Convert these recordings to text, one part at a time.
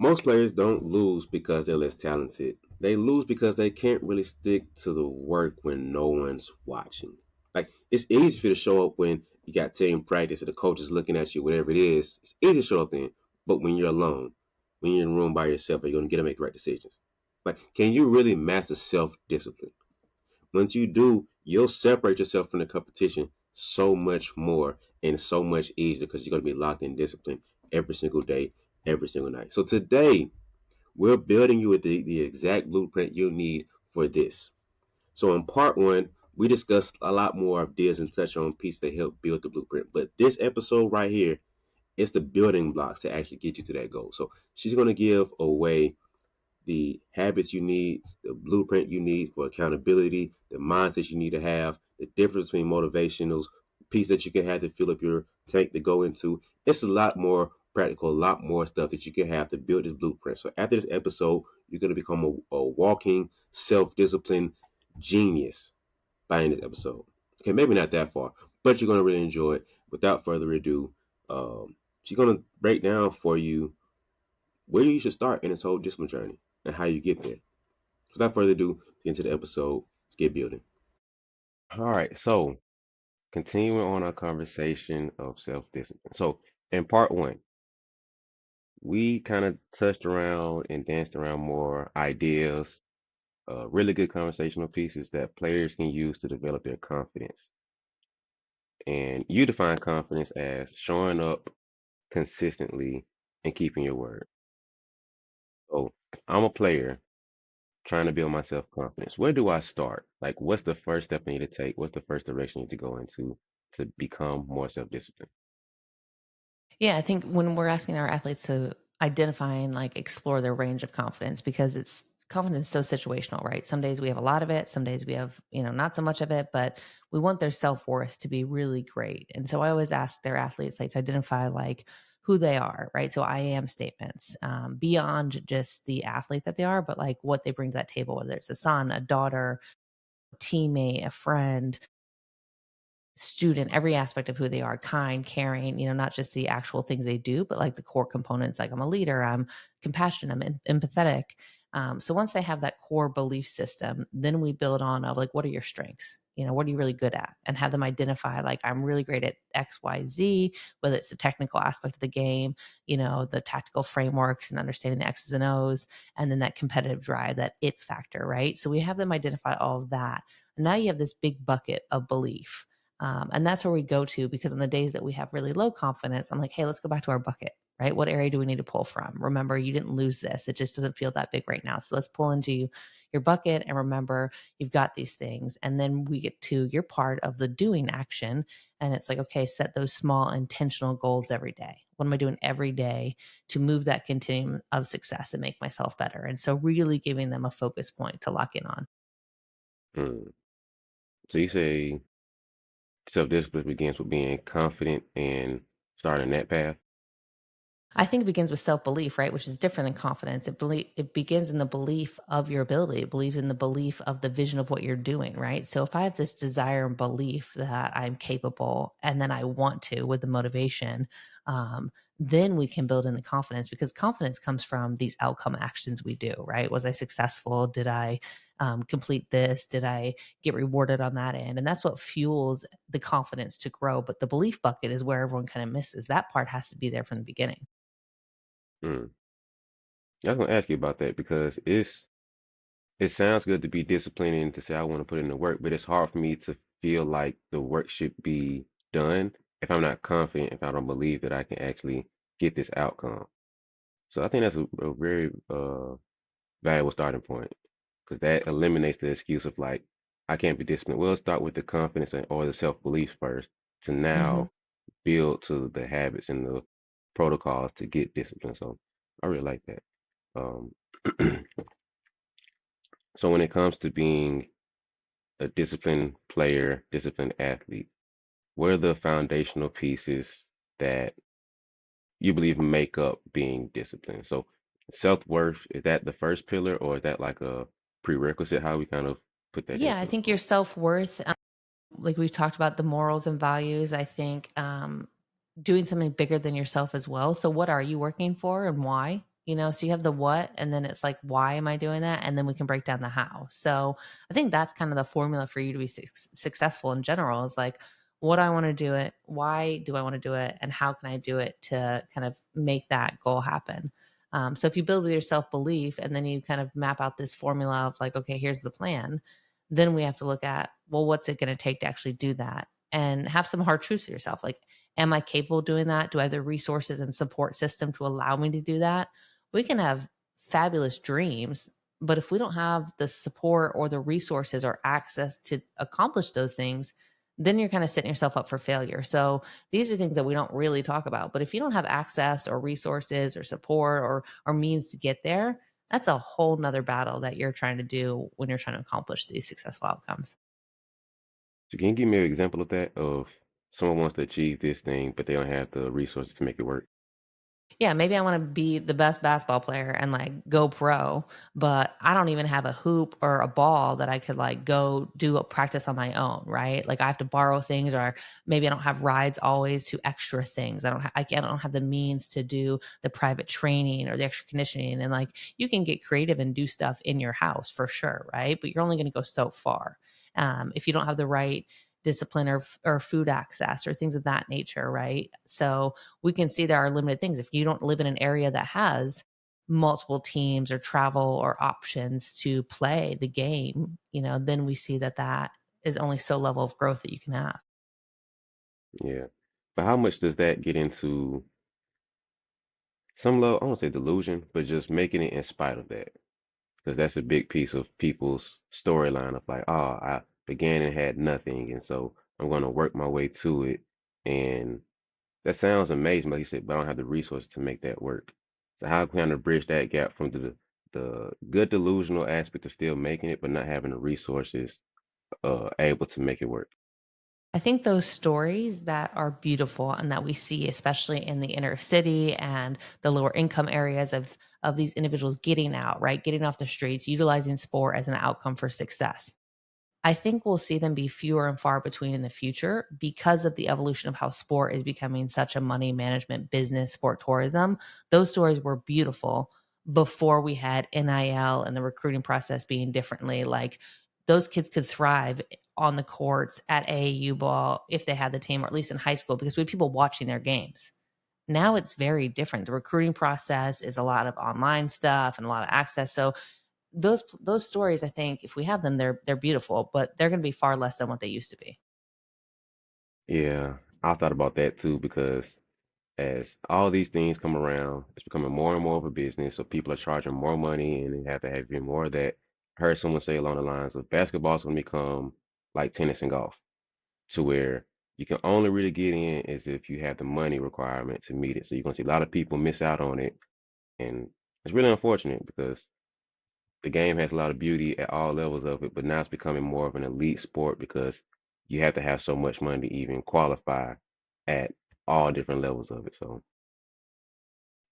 Most players don't lose because they're less talented. They lose because they can't really stick to the work when no one's watching. Like it's easy for you to show up when you got team practice or the coach is looking at you, whatever it is. It's easy to show up then. But when you're alone, when you're in a room by yourself, you're gonna get to make the right decisions. Like, can you really master self-discipline? Once you do, you'll separate yourself from the competition so much more and so much easier because you're going to be locked in discipline every single day, every single night. So today, we're building you with the exact blueprint you need for this. So in part one, we discussed a lot more ideas and touch on pieces that help build the blueprint. But this episode right here is the building blocks to actually get you to that goal. So she's going to give away the habits you need, the blueprint you need for accountability, the mindset you need to have, the difference between motivational piece that you can have to fill up your tank to go into. It's a lot more practical, a lot more stuff that you can have to build this blueprint. So after this episode, you're going to become a walking self-discipline genius by end of this episode. Okay, maybe not that far, but you're going to really enjoy it. Without further ado, she's going to break down for you where you should start in this whole discipline journey and how you get there. Without further ado, let's get into the episode. Let's get building. All right, so continuing on our conversation of self-discipline. So in part one, we kind of touched around and danced around more ideas, really good conversational pieces that players can use to develop their confidence. And you define confidence as showing up consistently and keeping your word. So if I'm a player trying to build my self confidence. Where do I start? Like, what's the first step I need to take? What's the first direction I need to go into to become more self disciplined? Yeah, I think when we're asking our athletes to identify and like explore their range of confidence, because it's confidence is so situational, right? Some days we have a lot of it, some days we have, not so much of it, but we want their self-worth to be really great. And so I always ask their athletes like to identify like who they are, right? So I am statements beyond just the athlete that they are, but like what they bring to that table, whether it's a son, a daughter, teammate, a friend, student, every aspect of who they are, kind, caring, not just the actual things they do, but like the core components, like I'm a leader, I'm compassionate, I'm empathetic. So once they have that core belief system, then we build on of like, what are your strengths? What are you really good at? And have them identify like, I'm really great at X, Y, Z, whether it's the technical aspect of the game, the tactical frameworks and understanding the X's and O's, and then that competitive drive, that it factor, right? So we have them identify all of that. And now you have this big bucket of belief, and that's where we go to, because on the days that we have really low confidence, I'm like, hey, let's go back to our bucket, right? What area do we need to pull from? Remember, you didn't lose this. It just doesn't feel that big right now. So let's pull into your bucket and remember you've got these things. And then we get to your part of the doing action. And it's like, okay, set those small intentional goals every day. What am I doing every day to move that continuum of success and make myself better? And so really giving them a focus point to lock in on. Hmm. So you say self discipline begins with being confident and starting that path. I think it begins with self-belief, right? Which is different than confidence. It begins in the belief of your ability. It believes in the belief of the vision of what you're doing, right? So if I have this desire and belief that I'm capable and then I want to with the motivation, then we can build in the confidence, because confidence comes from these outcome actions we do, right? Was I successful? Did I complete this? Did I get rewarded on that end? And that's what fuels the confidence to grow. But the belief bucket is where everyone kind of misses. That part has to be there from the beginning. Hmm. I was gonna ask you about that because it sounds good to be disciplined and to say I want to put in the work, but it's hard for me to feel like the work should be done if I'm not confident, if I don't believe that I can actually get this outcome. So I think that's a very valuable starting point because that eliminates the excuse of like I can't be disciplined. We'll start with the confidence or the self belief first to Mhm. now build to the habits and the protocols to get discipline. So I really like that. Um, so when it comes to being a disciplined player, disciplined athlete, what are the foundational pieces that you believe make up being disciplined? So self-worth, is that the first pillar or is that like a prerequisite? How we kind of put that Yeah, I into the think your flow? self-worth, like we've talked about the morals and values, I think doing something bigger than yourself as well. So what are you working for and why? So you have the what, and then it's like, why am I doing that? And then we can break down the how. So I think that's kind of the formula for you to be successful in general is like, what do I want to do it? Why do I want to do it? And how can I do it to kind of make that goal happen? So if you build with your self belief and then you kind of map out this formula of like, okay, here's the plan, then we have to look at, well, what's it going to take to actually do that? And have some hard truths for yourself. Like, am I capable of doing that? Do I have the resources and support system to allow me to do that? We can have fabulous dreams, but if we don't have the support or the resources or access to accomplish those things, then you're kind of setting yourself up for failure. So these are things that we don't really talk about. But if you don't have access or resources or support or means to get there, that's a whole nother battle that you're trying to do when you're trying to accomplish these successful outcomes. So can you give me an example of that? Of someone wants to achieve this thing, but they don't have the resources to make it work. Yeah, maybe I want to be the best basketball player and like go pro, but I don't even have a hoop or a ball that I could like go do a practice on my own, right? Like I have to borrow things, or maybe I don't have rides always to extra things. I don't have the means to do the private training or the extra conditioning. And like you can get creative and do stuff in your house for sure, right? But you're only going to go so far. If you don't have the right discipline or food access or things of that nature, right? So we can see there are limited things. If you don't live in an area that has multiple teams or travel or options to play the game, then we see that that is only so level of growth that you can have. Yeah. But how much does that get into some level, I won't say delusion, but just making it in spite of that? Because that's a big piece of people's storyline of like, oh, I began and had nothing, and so I'm going to work my way to it. And that sounds amazing, like you said, but I don't have the resources to make that work. So how can I bridge that gap from the good delusional aspect of still making it, but not having the resources able to make it work? I think those stories that are beautiful and that we see, especially in the inner city and the lower income areas of these individuals getting out, right? Getting off the streets, utilizing sport as an outcome for success. I think we'll see them be fewer and far between in the future because of the evolution of how sport is becoming such a money management business, sport tourism. Those stories were beautiful before we had NIL and the recruiting process being differently. Like those kids could thrive on the courts at AAU ball if they had the team, or at least in high school, because we had people watching their games. Now it's very different. The recruiting process is a lot of online stuff and a lot of access. So those stories, I think, if we have them, they're beautiful, but they're going to be far less than what they used to be. Yeah, I thought about that too because as all these things come around, it's becoming more and more of a business. So people are charging more money and they have to have even more of that. I heard someone say along the lines of basketball's going to become like tennis and golf, to where you can only really get in is if you have the money requirement to meet it. So you're going to see a lot of people miss out on it. And it's really unfortunate because the game has a lot of beauty at all levels of it, but now it's becoming more of an elite sport because you have to have so much money to even qualify at all different levels of it. So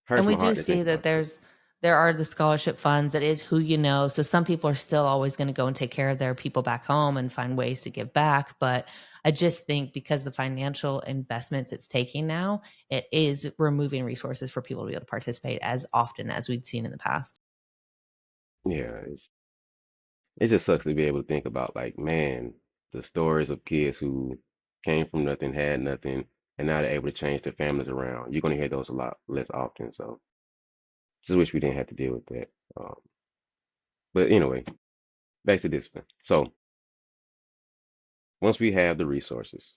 And hurts we my do heart to think see that about that. there are the scholarship funds that is who you know. So some people are still always going to go and take care of their people back home and find ways to give back. But I just think because the financial investments it's taking now, it is removing resources for people to be able to participate as often as we'd seen in the past. Yeah, it just sucks to be able to think about like, man, the stories of kids who came from nothing, had nothing, and now they're able to change their families around. You're gonna hear those a lot less often. So just wish we didn't have to deal with that. But anyway, back to discipline. So once we have the resources,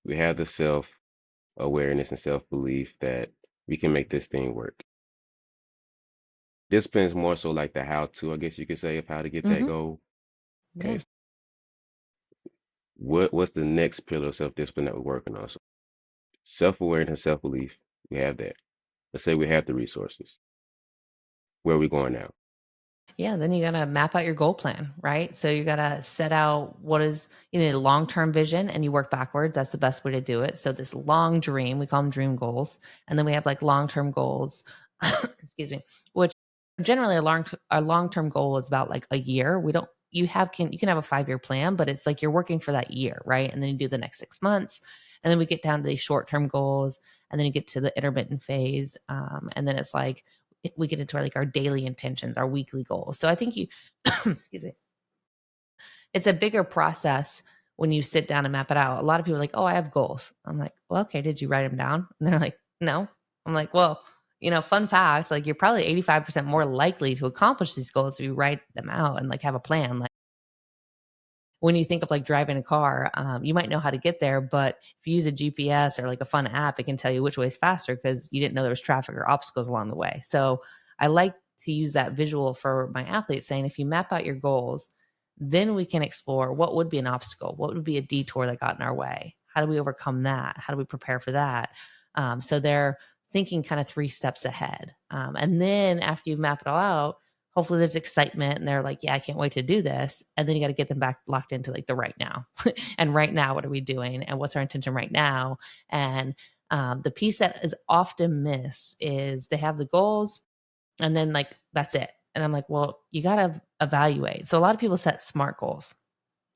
we have the self awareness and self belief that we can make this thing work. Discipline is more so like the how to, I guess you could say, of how to get that Hmm. goal. Okay, Yeah. so what's the next pillar of self discipline that we're working on? So self awareness, self belief, we have that. Let's say we have the resources. Where are we going now? Yeah, then you got to map out your goal plan, right? So you got to set out what is you need a long-term vision and you work backwards. That's the best way to do it. So this long dream, we call them dream goals, and then we have like long-term goals. Excuse me, which generally a long-term goal is about like a year. We don't you can have a 5-year plan, but it's like you're working for that year, right? And then you do the next 6 months, and then we get down to these short-term goals, and then you get to the intermittent phase, and then it's like we get into like our daily intentions, our weekly goals. So I think you, excuse me, it's a bigger process when you sit down and map it out. A lot of people are like, oh, I have goals. I'm like, well, okay, did you write them down? And they're like, no. I'm like, well, fun fact, like you're probably 85% more likely to accomplish these goals if you write them out and like have a plan. Like when you think of like driving a car, you might know how to get there, but if you use a GPS or like a fun app, it can tell you which way is faster because you didn't know there was traffic or obstacles along the way. So I like to use that visual for my athletes, saying if you map out your goals, then we can explore what would be an obstacle, what would be a detour that got in our way, how do we overcome that, how do we prepare for that. So they're thinking kind of 3 steps ahead, and then after you've mapped it all out, hopefully there's excitement and they're like, yeah, I can't wait to do this. And then you got to get them back locked into like the right now. And right now, what are we doing? And what's our intention right now? And the piece that is often missed is they have the goals and then like, that's it. And I'm like, well, you got to evaluate. So a lot of people set SMART goals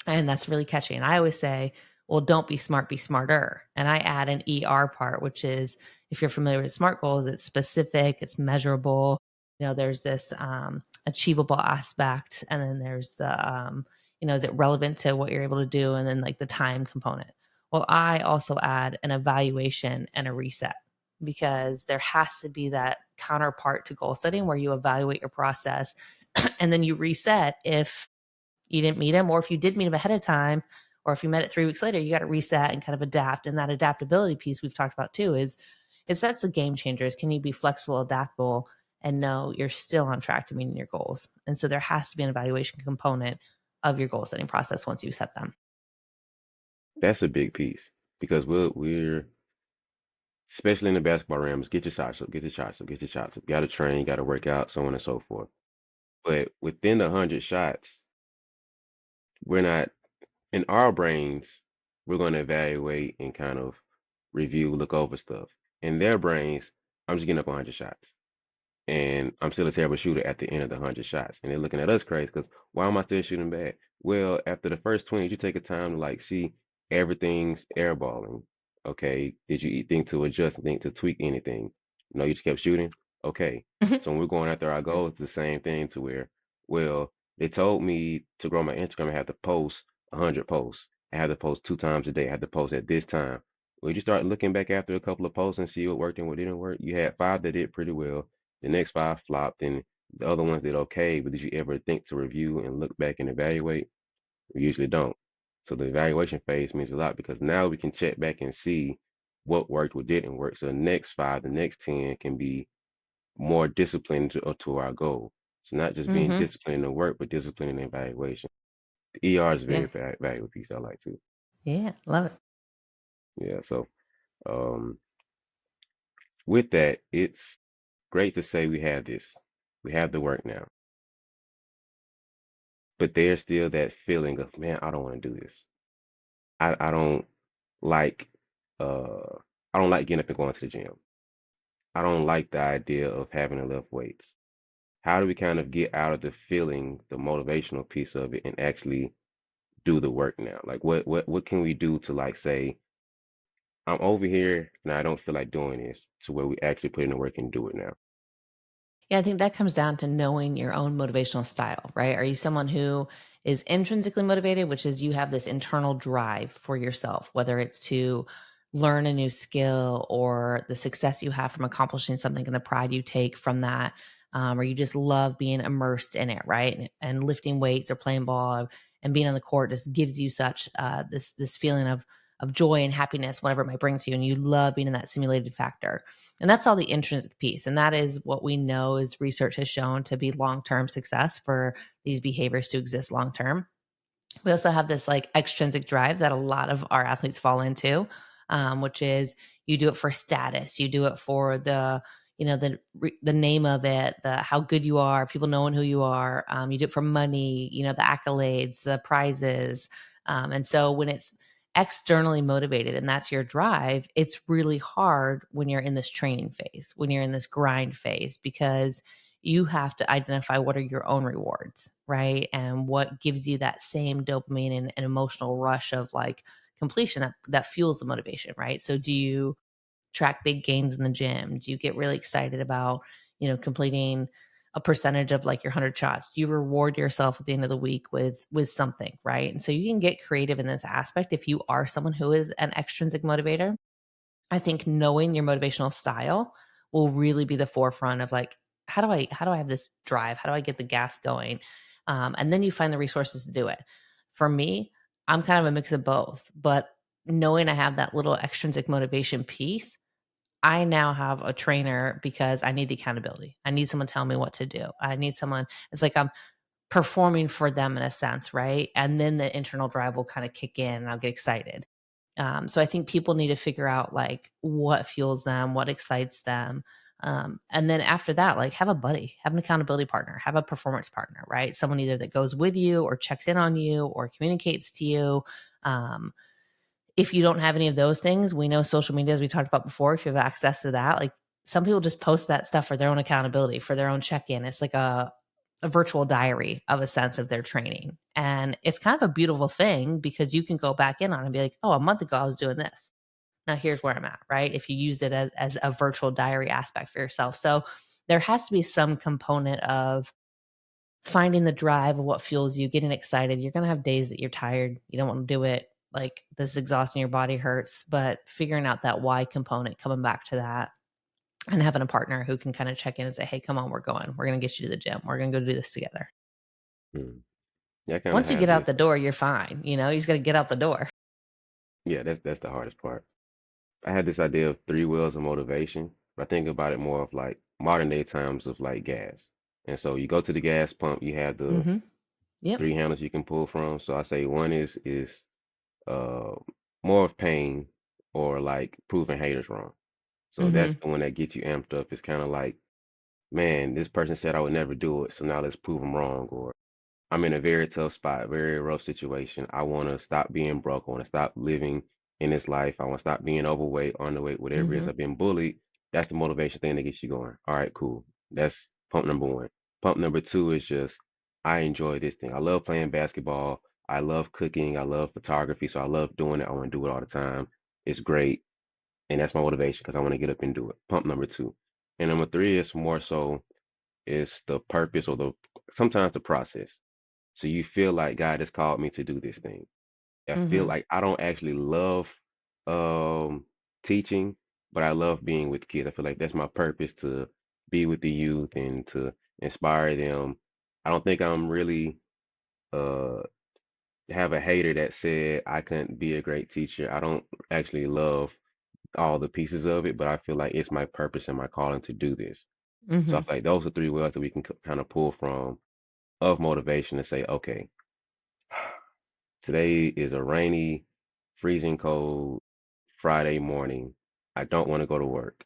and that's really catchy. And I always say, well, don't be smart, be smarter. And I add an ER part, which is if you're familiar with SMART goals, it's specific, it's measurable. There's this achievable aspect, and then there's the, is it relevant to what you're able to do? And then like the time component. Well, I also add an evaluation and a reset because there has to be that counterpart to goal setting where you evaluate your process and then you reset if you didn't meet them, or if you did meet them ahead of time, or if you met it 3 weeks later, you got to reset and kind of adapt. And that adaptability piece we've talked about too is that's a game changer. Is can you be flexible, adaptable, and know you're still on track to meeting your goals? And so there has to be an evaluation component of your goal setting process once you set them. That's a big piece because we're especially in the basketball realms, get your shots up, get your shots up, get your shots up. Got to train, got to work out, so on and so forth. But within the 100 shots, we're not in our brains. We're going to evaluate and kind of review, look over stuff. In their brains, I'm just getting up 100 shots. And I'm still a terrible shooter at the end of the 100 shots. And they're looking at us crazy because why am I still shooting bad? Well, after the first 20, you take a time to like see everything's airballing. Okay, did you think to adjust, think to tweak anything? No, you just kept shooting. Okay, so when we're going after our goals, it's the same thing to where, well, they told me to grow my Instagram, I have to post 100 posts. I have to post 2 times a day. I have to post at this time. When you start looking back after a couple of posts and see what worked and what didn't work, you had 5 that did pretty well, the next 5 flopped, and the other ones did okay. But did you ever think to review and look back and evaluate? We usually don't. So the evaluation phase means a lot because now we can check back and see what worked, what didn't work. So the next 5, the next 10 can be more disciplined to our goal. So not just being Mm-hmm. disciplined in the work, but disciplined in the evaluation. The ER is a Yeah. very valuable piece I like too. Yeah. Love it. Yeah. So um, with that, it's great to say we have this. We have the work now. But there's still that feeling of, man, I don't want to do this. I don't like uh I don't like getting up and going to the gym. I don't like the idea of having to lift weights. How do we kind of get out of the feeling, the motivational piece of it, and actually do the work now? Like what can we do to like say, I'm over here and I don't feel like doing this to where we actually put in the work and do it now. Yeah, I think that comes down to knowing your own motivational style, right? Are you someone who is intrinsically motivated, which is you have this internal drive for yourself, whether it's to learn a new skill or the success you have from accomplishing something and the pride you take from that, or you just love being immersed in it, right? And lifting weights or playing ball and being on the court just gives you such this feeling of joy and happiness, whatever it might bring to you, and you love being in that simulated factor. And that's all the intrinsic piece. And that is what we know is research has shown to be long term success for these behaviors to exist long term. We also have this like extrinsic drive that a lot of our athletes fall into, which is you do it for status, you do it for the name of it, the how good you are, people knowing who you are. You do it for money, the accolades, the prizes, and so when it's externally motivated and that's your drive, it's really hard when you're in this training phase, when you're in this grind phase, because you have to identify what are your own rewards, right? And what gives you that same dopamine and emotional rush of like completion that fuels the motivation, right? So do you track big gains in the gym? Do you get really excited about, completing a percentage of like your 100 shots. You reward yourself at the end of the week with something, right? And so you can get creative in this aspect if you are someone who is an extrinsic motivator. I think knowing your motivational style will really be the forefront of like, how do I have this drive? How do I get the gas going? And then you find the resources to do it. For me, I'm kind of a mix of both, but knowing I have that little extrinsic motivation piece, I now have a trainer because I need the accountability. I need someone telling me what to do. I need someone, it's like I'm performing for them in a sense, right? And then the internal drive will kind of kick in and I'll get excited. So I think people need to figure out like what fuels them, what excites them. And then after that, like have a buddy, have an accountability partner, have a performance partner, right? Someone either that goes with you or checks in on you or communicates to you. Um, if you don't have any of those things, we know social media, as we talked about before, if you have access to that, like some people just post that stuff for their own accountability, for their own check in. It's like a virtual diary of a sense of their training. And it's kind of a beautiful thing because you can go back in on it and be like, oh, a month ago I was doing this. Now here's where I'm at, right? If you use it as a virtual diary aspect for yourself. So there has to be some component of finding the drive of what fuels you, getting excited. You're going to have days that you're tired. You don't want to do it. Like this is exhausting, your body hurts, but figuring out that why component, coming back to that and having a partner who can kind of check in and say, hey, come on, we're going. We're going to get you to the gym. We're going to go do this together. Mm. Yeah, I kind of Once you have get out this. the door, you're fine. You just got to get out the door. Yeah, that's the hardest part. I had this idea of three wheels of motivation, but I think about it more of like modern day times of like gas. And so you go to the gas pump, you have the Mm-hmm. Yep. three handles you can pull from. So I say one is uh more of pain or like proving haters wrong. So Mm-hmm. that's the one that gets you amped up. It's kind of like, man, this person said I would never do it, so now let's prove them wrong. Or I'm in a very tough spot, very rough situation. I want to stop being broke. I want to stop living in this life. I want to stop being overweight, underweight, whatever it is. Mm-hmm. I've been bullied. That's the motivation thing that gets you going. All right, cool. That's pump number one. Pump number two is just, I enjoy this thing. I love playing basketball. I love cooking. I love photography. So I love doing it. I want to do it all the time. It's great. And that's my motivation because I want to get up and do it. Pump number two. And number three is more so, it's the purpose or the sometimes the process. So you feel like God has called me to do this thing. I feel Mm-hmm. like I don't actually love um teaching, but I love being with kids. I feel like that's my purpose, to be with the youth and to inspire them. I don't think I'm really uh have a hater that said I couldn't be a great teacher. I don't actually love all the pieces of it, but I feel like it's my purpose and my calling to do this. So I Mm-hmm. feel like those are three wells that we can kind of pull from of motivation to say, okay, today is a rainy, freezing cold Friday morning. I don't want to go to work,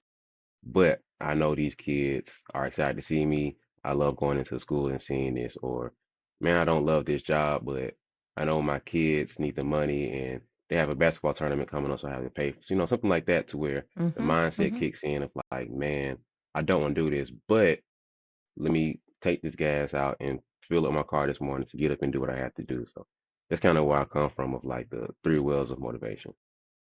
but I know these kids are excited to see me. I love going into school and seeing this. Or, man, I don't love this job, but I know my kids need the money and they have a basketball tournament coming up, so I have to pay. So, something like that to where the Mm-hmm. mindset Mm-hmm. kicks in of like, man, I don't want to do this, but let me take this gas out and fill up my car this morning to get up and do what I have to do. So that's kind of where I come from of like the three wheels of motivation.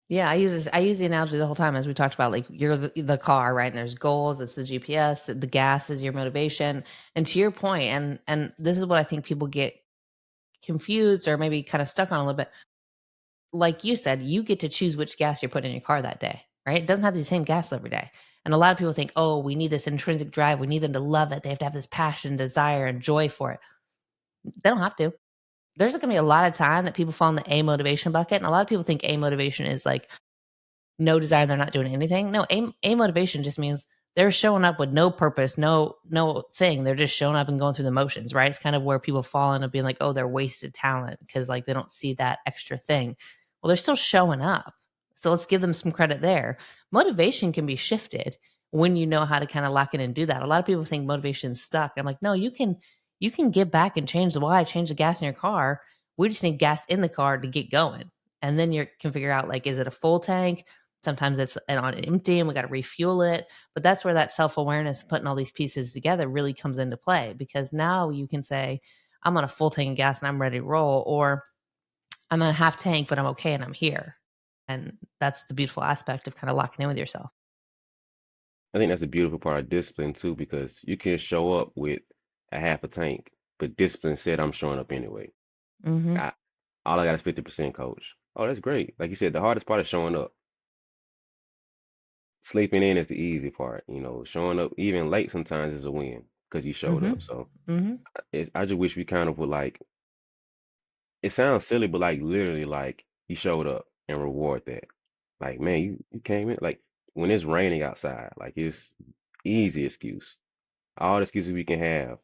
Yeah, I use the analogy the whole time as we talked about, like you're the car, right? And there's goals, it's the GPS, the gas is your motivation. And to your point, and this is what I think people get confused or maybe kind of stuck on a little bit. Like you said, you get to choose which gas you're putting in your car that day, right? It doesn't have to be the same gas every day. And a lot of people think, oh, we need this intrinsic drive. We need them to love it. They have to have this passion, desire, and joy for it. They don't have to. There's going to be a lot of time that people fall in the A motivation bucket. And a lot of people think A motivation is like no desire, they're not doing anything. No, a motivation just means they're showing up with no purpose, no thing. They're just showing up and going through the motions, right? It's kind of where people fall into being like, oh, they're wasted talent because like they don't see that extra thing. Well, they're still showing up. So let's give them some credit there. Motivation can be shifted when you know how to kind of lock in and do that. A lot of people think motivation's stuck. I'm like, no, you can get back and change the why, change the gas in your car. We just need gas in the car to get going. And then you can figure out like, is it a full tank? Sometimes it's on empty and we got to refuel it. But that's where that self awareness, putting all these pieces together, really comes into play because now you can say, I'm on a full tank of gas and I'm ready to roll, or I'm on a half tank, but I'm okay and I'm here. And that's the beautiful aspect of kind of locking in with yourself. I think that's a beautiful part of discipline too, because you can show up with a half a tank, but discipline said I'm showing up anyway. Hmm. I, all I got is 50%, coach. Oh, that's great. Like you said, the hardest part is showing up. Sleeping in is the easy part. Showing up even late sometimes is a win because you showed Hmm. up. So Hmm. I just wish we kind of would like. It sounds silly, but like literally, like you showed up and reward that. Like, man, you came in. Like when it's raining outside, like it's easy excuse. All the excuses we can have.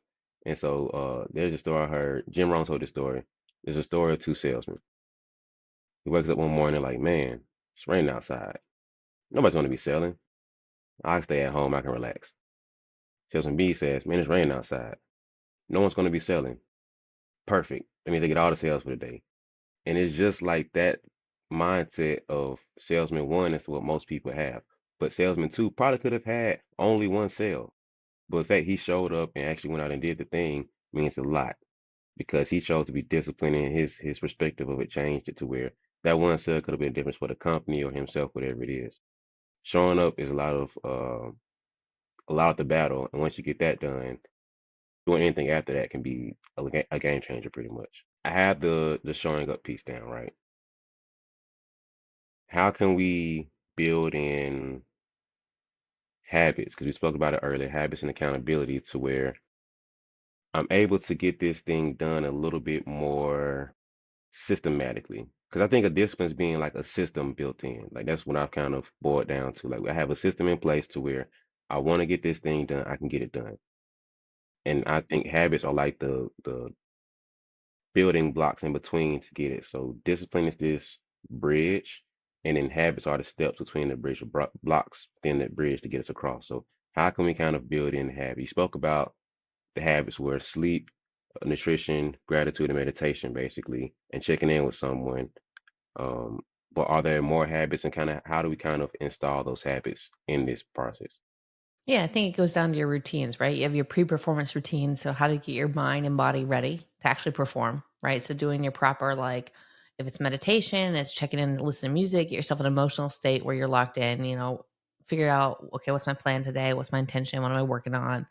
And so there's a story I heard. Jim Rohn told this story. There's a story of two salesmen. He wakes up one morning like, man, it's raining outside. Nobody's going to be selling. I can stay at home. I can relax. Salesman B says, man, it's raining outside. No one's going to be selling. Perfect. That means they get all the sales for the day. And it's just like that mindset of salesman one is what most people have. But salesman two probably could have had only one sale. But the fact he showed up and actually went out and did the thing means a lot because he chose to be disciplined and his perspective of it changed it to where that one sale could have been a difference for the company or himself, whatever it is. Showing up is a lot of the battle, and once you get that done, doing anything after that can be a game changer pretty much. I have the showing up piece down, right? How can we build in habits? Because we spoke about it earlier, habits and accountability to where I'm able to get this thing done a little bit more systematically. Because I think a discipline is being like a system built in. Like that's what I've kind of boiled down to. Like I have a system in place to where I want to get this thing done, I can get it done. And I think habits are like the building blocks in between to get it. So discipline is this bridge, and then habits are the steps between the bridge blocks within that bridge to get us across. So how can we kind of build in habits? You spoke about the habits were sleep, nutrition, gratitude, and meditation, basically, and checking in with someone. Um, but are there more habits, and kind of how do we kind of install those habits in this process? Yeah, I think it goes down to your routines, right? You have your pre-performance routine. So how to get your mind and body ready to actually perform, right? So doing your proper, like if it's meditation, it's checking in, listening to music, get yourself an emotional state where you're locked in, figure out, okay, what's my plan today? What's my intention? What am I working on?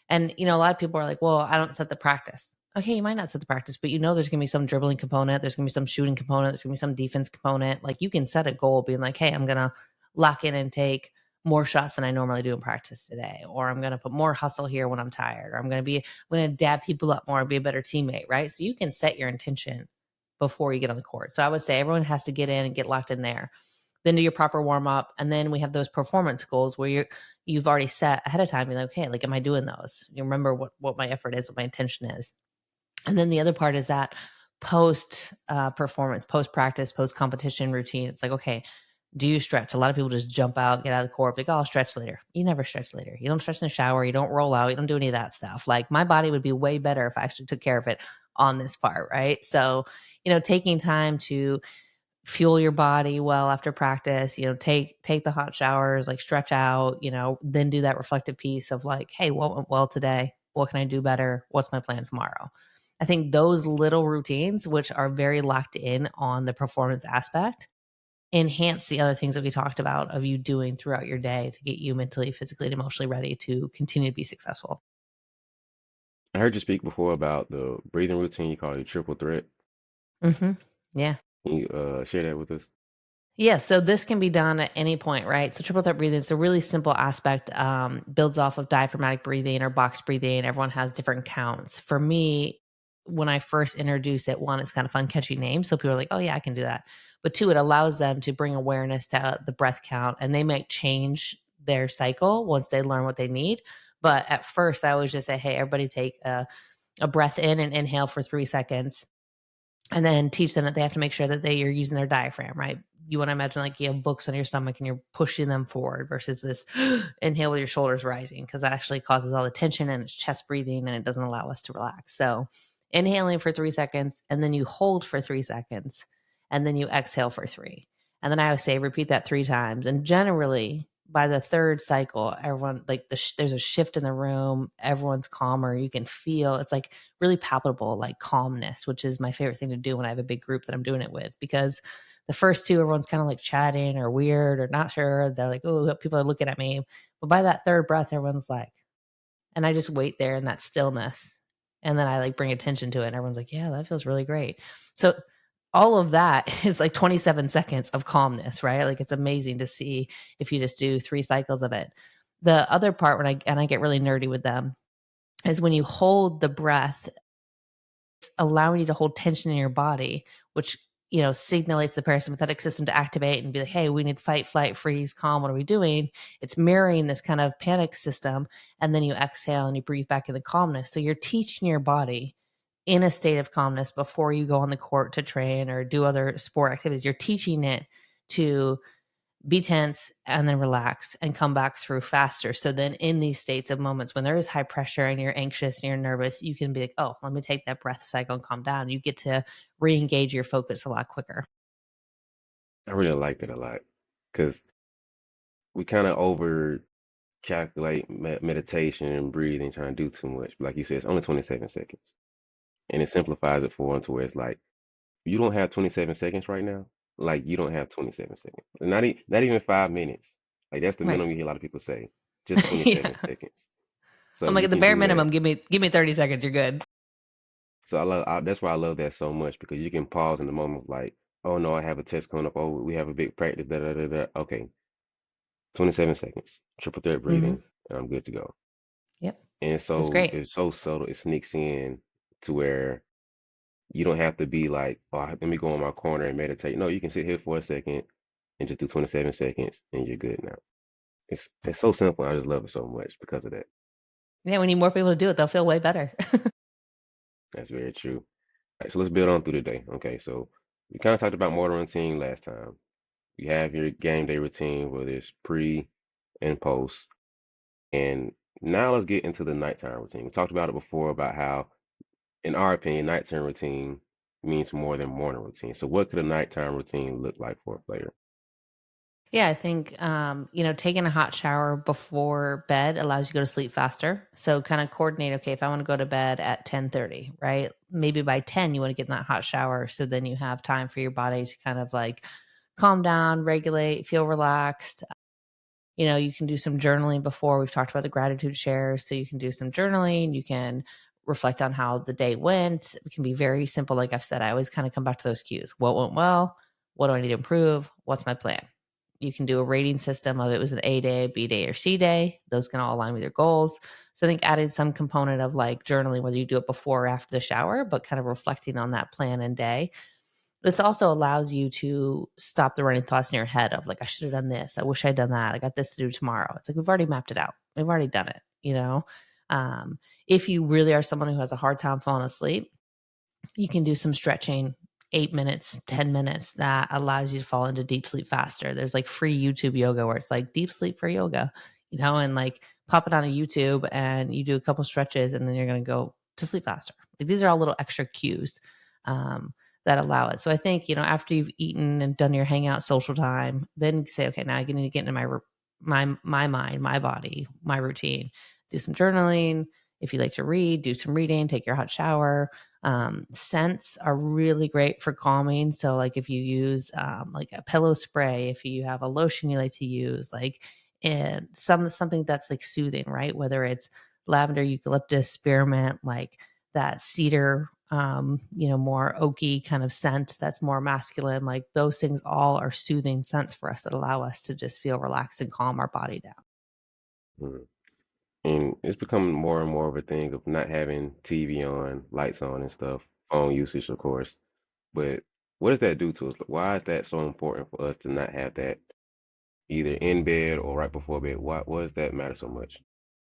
And, a lot of people are like, well, I don't set the practice. Okay, you might not set the practice, but there's going to be some dribbling component. There's going to be some shooting component. There's going to be some defense component. Like you can set a goal being like, hey, I'm going to lock in and take more shots than I normally do in practice today. Or I'm going to put more hustle here when I'm tired. Or I'm going to dab people up more and be a better teammate, right? So you can set your intention before you get on the court. So I would say everyone has to get in and get locked in there, then do your proper warm up, and then we have those performance goals where you've already set ahead of time. You're like, okay, like, am I doing those? You remember what my effort is, what my intention is, and then the other part is that post performance, post practice, post competition routine. It's like, okay, do you stretch? A lot of people just jump out, get out of the court, like, oh, I'll stretch later. You never stretch later. You don't stretch in the shower. You don't roll out. You don't do any of that stuff. Like my body would be way better if I actually took care of it on this part, right? So, taking time to fuel your body well after practice, take the hot showers, like stretch out, then do that reflective piece of like, hey, what went well today? What can I do better? What's my plan tomorrow? I think those little routines, which are very locked in on the performance aspect, enhance the other things that we talked about of you doing throughout your day to get you mentally, physically, and emotionally ready to continue to be successful. I heard you speak before about the breathing routine you call it triple threat. Hmm. Yeah. Can you share that with us? Yeah, so this can be done at any point, right? So triple threat breathing is a really simple aspect, builds off of diaphragmatic breathing or box breathing. Everyone has different counts. For me, when I first introduced it, one, it's kind of fun, catchy name. So people are like, oh, yeah, I can do that. But two, it allows them to bring awareness to the breath count and they might change their cycle once they learn what they need. But at first, I always just say, hey, everybody take a breath in and inhale for 3 seconds and then teach them that they have to make sure that you're using their diaphragm, right? You want to imagine like you have books on your stomach and you're pushing them forward versus this inhale with your shoulders rising because that actually causes all the tension and it's chest breathing and it doesn't allow us to relax. So inhaling for 3 seconds and then you hold for 3 seconds and then you exhale for three. And then I always say repeat that 3 times. And generally by the third cycle, everyone like there's a shift in the room. Everyone's calmer. You can feel it's like really palpable, like calmness, which is my favorite thing to do when I have a big group that I'm doing it with because The first two, everyone's kind of like chatting or weird or not sure. They're like, oh, people are looking at me. But by that third breath, everyone's like, and I just wait there in that stillness. And then I like bring attention to it. And everyone's like, yeah, that feels really great. So all of that is like 27 seconds of calmness, right? Like it's amazing to see if you just do 3 cycles of it. The other part when I get really nerdy with them is when you hold the breath, allowing you to hold tension in your body, which signalates the parasympathetic system to activate and be like, hey, we need fight, flight, freeze, calm. What are we doing? It's mirroring this kind of panic system. And then you exhale and you breathe back in the calmness. So you're teaching your body in a state of calmness before you go on the court to train or do other sport activities. You're teaching it to be tense and then relax and come back through faster. So then in these states of moments when there is high pressure and you're anxious and you're nervous, you can be like, oh, let me take that breath cycle and calm down. You get to re-engage your focus a lot quicker. I really like it a lot because we kind of over calculate meditation and breathing, trying to do too much. But like you said, it's only 27 seconds, and it simplifies it for them to where it's like you don't have 27 seconds right now. Like you don't have 27 seconds, not even 5 minutes. Like that's the Right. minimum you hear a lot of people say. Just Yeah. 27 seconds. So I'm like you at the can bare do that. minimum, give me 30 seconds. You're good. So that's why I love that so much because you can pause in the moment of like, oh no, I have a test coming up. Oh, we have a big practice. Da da da da. Okay, 27 seconds, triple threat Hmm. breathing, and I'm good to go. Yep. And It's so great. it's so subtle, it sneaks in to where you don't have to be like, oh, let me go in my corner and meditate. No, you can sit here for a second and just do 27 seconds and you're good now. It's so simple. I just love it so much because of that. Yeah. We need more people to do it. They'll feel way better. That's very true. All right, so let's build on through the day. Okay, so we kind of talked about morning routine last time. You have your game day routine, whether it's pre and post. And now let's get into the nighttime routine. We talked about it before about how, in our opinion, nighttime routine means more than morning routine. So what could a nighttime routine look like for a player? Yeah, I think taking a hot shower before bed allows you to go to sleep faster. So kind of coordinate, okay, if I want to go to bed at 10:30, right? Maybe by 10 you want to get in that hot shower so then you have time for your body to kind of like calm down, regulate, feel relaxed. You can do some journaling before. We've talked about the gratitude shares, so you can do some journaling, you can reflect on how the day went. It can be very simple. Like I've said, I always kind of come back to those cues. What went well? What do I need to improve? What's my plan? You can do a rating system of it was an A day, B day, or C day. Those can all align with your goals. So I think adding some component of like journaling, whether you do it before or after the shower, but kind of reflecting on that plan and day. This also allows you to stop the running thoughts in your head of like, I should have done this. I wish I'd done that. I got this to do tomorrow. It's like we've already mapped it out. We've already done it. Um, if you really are someone who has a hard time falling asleep, you can do some stretching, 8 minutes, 10 minutes that allows you to fall into deep sleep faster. There's like free YouTube yoga where it's like deep sleep for yoga, and like pop it on a YouTube and you do a couple stretches and then you're going to go to sleep faster. Like these are all little extra cues um, that allow it. So I think, after you've eaten and done your hangout social time, then you say, okay, now I need to get into my mind, my body, my routine, do some journaling. If you like to read, do some reading, take your hot shower. Scents are really great for calming. So, like if you use like a pillow spray, if you have a lotion you like to use, like and something that's like soothing, right? Whether it's lavender, eucalyptus, spearmint, like that cedar, more oaky kind of scent that's more masculine. Like those things all are soothing scents for us that allow us to just feel relaxed and calm our body down. Mhm. And it's becoming more and more of a thing of not having TV on, lights on and stuff, phone usage, of course. But what does that do to us? Why is that so important for us to not have that either in bed or right before bed? Why does that matter so much?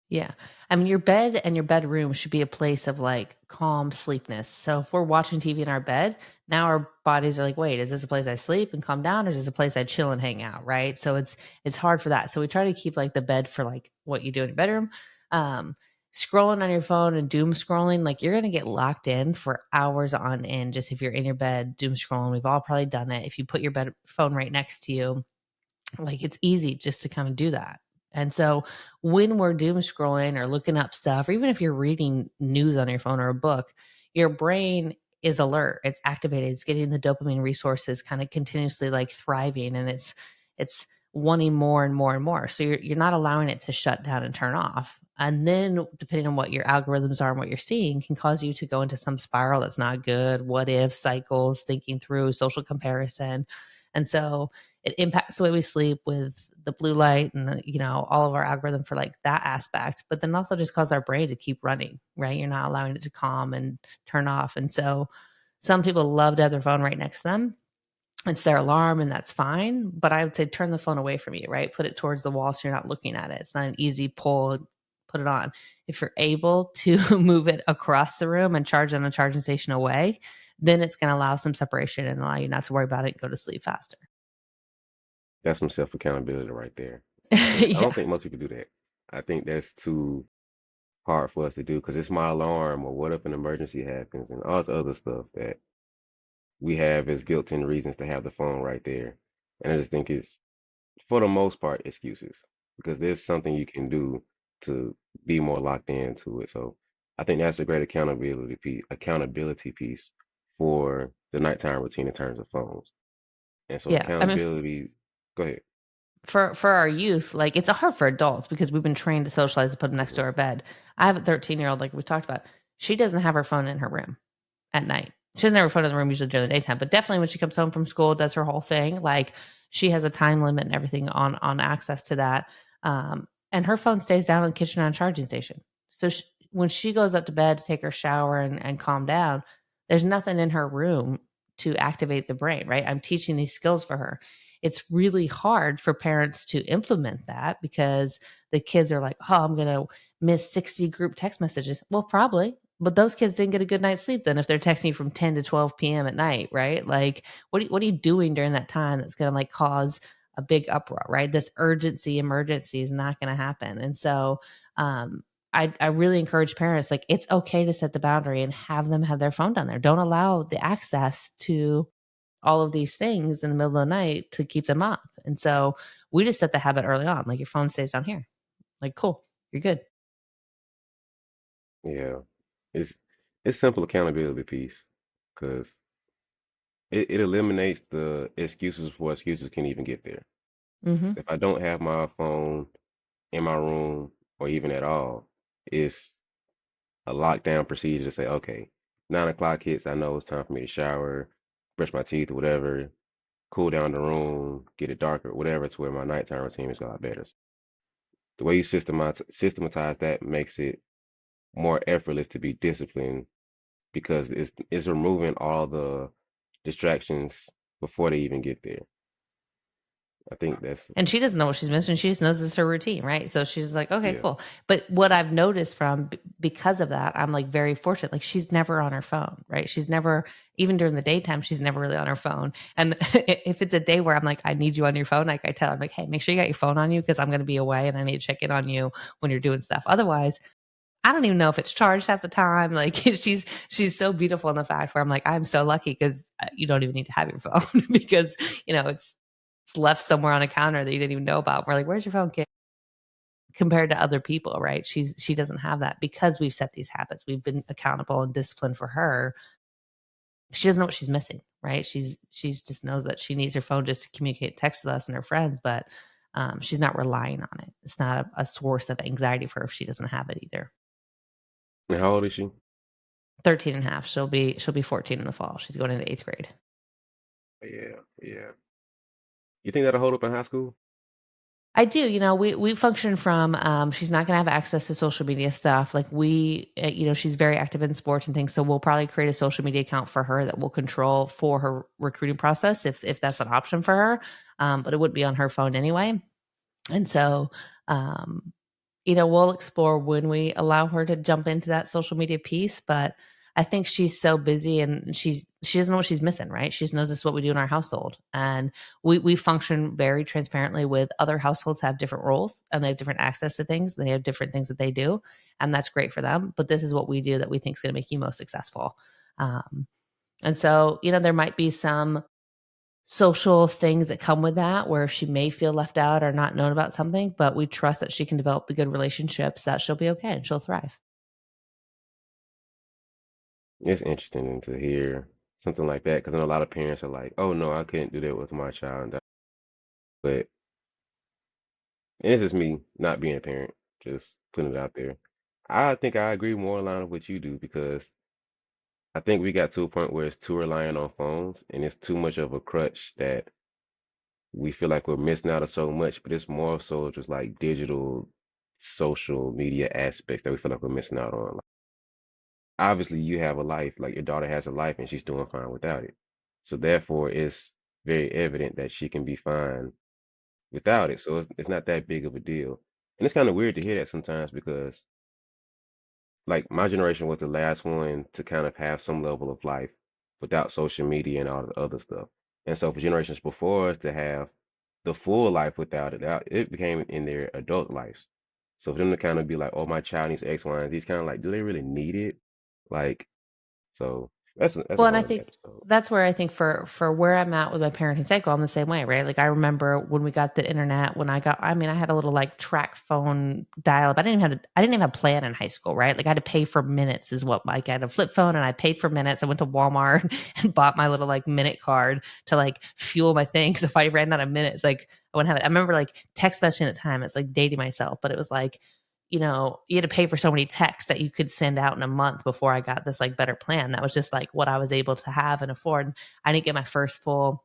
Yeah. I mean, your bed and your bedroom should be a place of like calm sleepness. So if we're watching TV in our bed, now our bodies are like, wait, is this a place I sleep and calm down or is this a place I chill and hang out? Right. So it's hard for that. So we try to keep like the bed for like what you do in your bedroom. Um, Scrolling on your phone and doom scrolling, like you're gonna get locked in for hours on end. Just if you're in your bed, doom scrolling. We've all probably done it. If you put your bed phone right next to you, like it's easy just to kind of do that. And so when we're doom scrolling or looking up stuff, or even if you're reading news on your phone or a book, your brain is alert, it's activated, it's getting the dopamine resources kind of continuously like thriving, and it's wanting more and more and more. So you're not allowing it to shut down and turn off. And then depending on what your algorithms are and what you're seeing can cause you to go into some spiral that's not good, what if cycles, thinking through social comparison. And so it impacts the way we sleep with the blue light and all of our algorithm for like that aspect, but then also just cause our brain to keep running, right? You're not allowing it to calm and turn off. And so some people love to have their phone right next to them. It's their alarm and that's fine. But I would say turn the phone away from you, right? Put it towards the wall so you're not looking at it. It's not an easy pull, put it on. If you're able to move it across the room and charge on a charging station away, then it's going to allow some separation and allow you not to worry about it and go to sleep faster. That's some self accountability right there. Because I don't Yeah. think most people do that. I think that's too hard for us to do because it's my alarm, or what if an emergency happens, and all this other stuff that we have as built-in reasons to have the phone right there. And I just think it's, for the most part, excuses because there's something you can do to be more locked into it. So I think that's a great accountability piece for the nighttime routine in terms of phones. And so Yeah. I mean, accountability, go ahead. for our youth, like it's hard for adults because we've been trained to socialize and put them next to Hmm. our bed. I have a 13-year-old, like we talked about. She doesn't have her phone in her room at night. She doesn't have her phone in the room usually during the daytime, but definitely when she comes home from school, does her whole thing. Like she has a time limit and everything on access to that. And her phone stays down in the kitchen on a charging station. So when she goes up to bed to take her shower and calm down, there's nothing in her room to activate the brain, right? I'm teaching these skills for her. It's really hard for parents to implement that because the kids are like, oh, I'm going to miss 60 group text messages. Well, probably, but those kids didn't get a good night's sleep then if they're texting you from 10 to 12 p.m. at night, right? Like what are you doing during that time that's going to like cause a big uproar, right? This emergency is not going to happen. And so I really encourage parents, like it's okay to set the boundary and have them have their phone down there. Don't allow the access to all of these things in the middle of the night to keep them up. And so we just set the habit early on, like your phone stays down here. Like, cool, you're good. Yeah, it's it's simple accountability piece because it eliminates the excuses before excuses can even get there. Hmm. If I don't have my phone in my room or even at all, it's a lockdown procedure to say, okay, 9 o'clock hits, I know it's time for me to shower, brush my teeth or whatever, cool down the room, get it darker, whatever, to where my nighttime routine is a lot better. The way you systematize that makes it more effortless to be disciplined because it's removing all the distractions before they even get there. I think that's, And she doesn't know what she's missing. She just knows it's her routine, right? So she's like, okay, yeah. cool. But what I've noticed because of that, I'm like very fortunate. Like she's never on her phone, right? She's never, even during the daytime, she's never really on her phone. And if it's a day where I'm like, I need you on your phone, like I tell her, I'm like, hey, make sure you got your phone on you because I'm going to be away and I need to check in on you when you're doing stuff. Otherwise, I don't even know if it's charged half the time. Like she's so beautiful in the fact where I'm like, I'm so lucky because you don't even need to have your phone because it's left somewhere on a counter that you didn't even know about. We're like, where's your phone, kid? Compared to other people, right? She doesn't have that because we've set these habits. We've been accountable and disciplined for her. She doesn't know what she's missing, right? She's just knows that she needs her phone just to communicate, text with us and her friends, but she's not relying on it. It's not a source of anxiety for her if she doesn't have it either. And how old is she? 13 and a half. She'll be 14 in the fall. She's going into eighth grade. Yeah, yeah. You think that'll hold up in high school? I do. We function from. She's not going to have access to social media stuff. Like she's very active in sports and things. So we'll probably create a social media account for her that we'll control for her recruiting process if that's an option for her. But it would be on her phone anyway. And so, um, we'll explore when we allow her to jump into that social media piece. But I think she's so busy and she doesn't know what she's missing, right? She just knows this is what we do in our household. And we function very transparently with other households have different roles and they have different access to things. They have different things that they do. And that's great for them. But this is what we do that we think is going to make you most successful. Um, and so, there might be some social things that come with that where she may feel left out or not known about something, but we trust that she can develop the good relationships that she'll be okay and she'll thrive. It's interesting to hear something like that because I know a lot of parents are like, "Oh no, I couldn't do that with my child." But and this is me not being a parent, just putting it out there. I think I agree more in line with what you do because I think we got to a point where it's too reliant on phones and it's too much of a crutch that we feel like we're missing out on so much, but it's more so just like digital social media aspects that we feel like we're missing out on. Like, obviously, you have a life, like your daughter has a life and she's doing fine without it. So therefore, it's very evident that she can be fine without it. So it's not that big of a deal. And it's kind of weird to hear that sometimes because like my generation was the last one to kind of have some level of life without social media and all the other stuff. And so for generations before us to have the full life without it, it became in their adult lives. So for them to kind of be like, oh, my child needs X, Y, and Z, it's kind of like, do they really need it? Like, so that's a Well, and whole I other think episode. that's where I think for where I'm at with my parenting cycle, I'm the same way, right? Like I remember when we got the internet, when I mean, I had a little like track phone dial up. I didn't even have a plan in high school, right? Like I had to pay for minutes is what like I had a flip phone and I paid for minutes. I went to Walmart and bought my little like minute card to like fuel my thing. Cause if I ran out of minutes, like I wouldn't have it. I remember like text messaging at the time, it's like dating myself, but it was like, you had to pay for so many texts that you could send out in a month before I got this like better plan. That was just like what I was able to have and afford. I didn't get my first full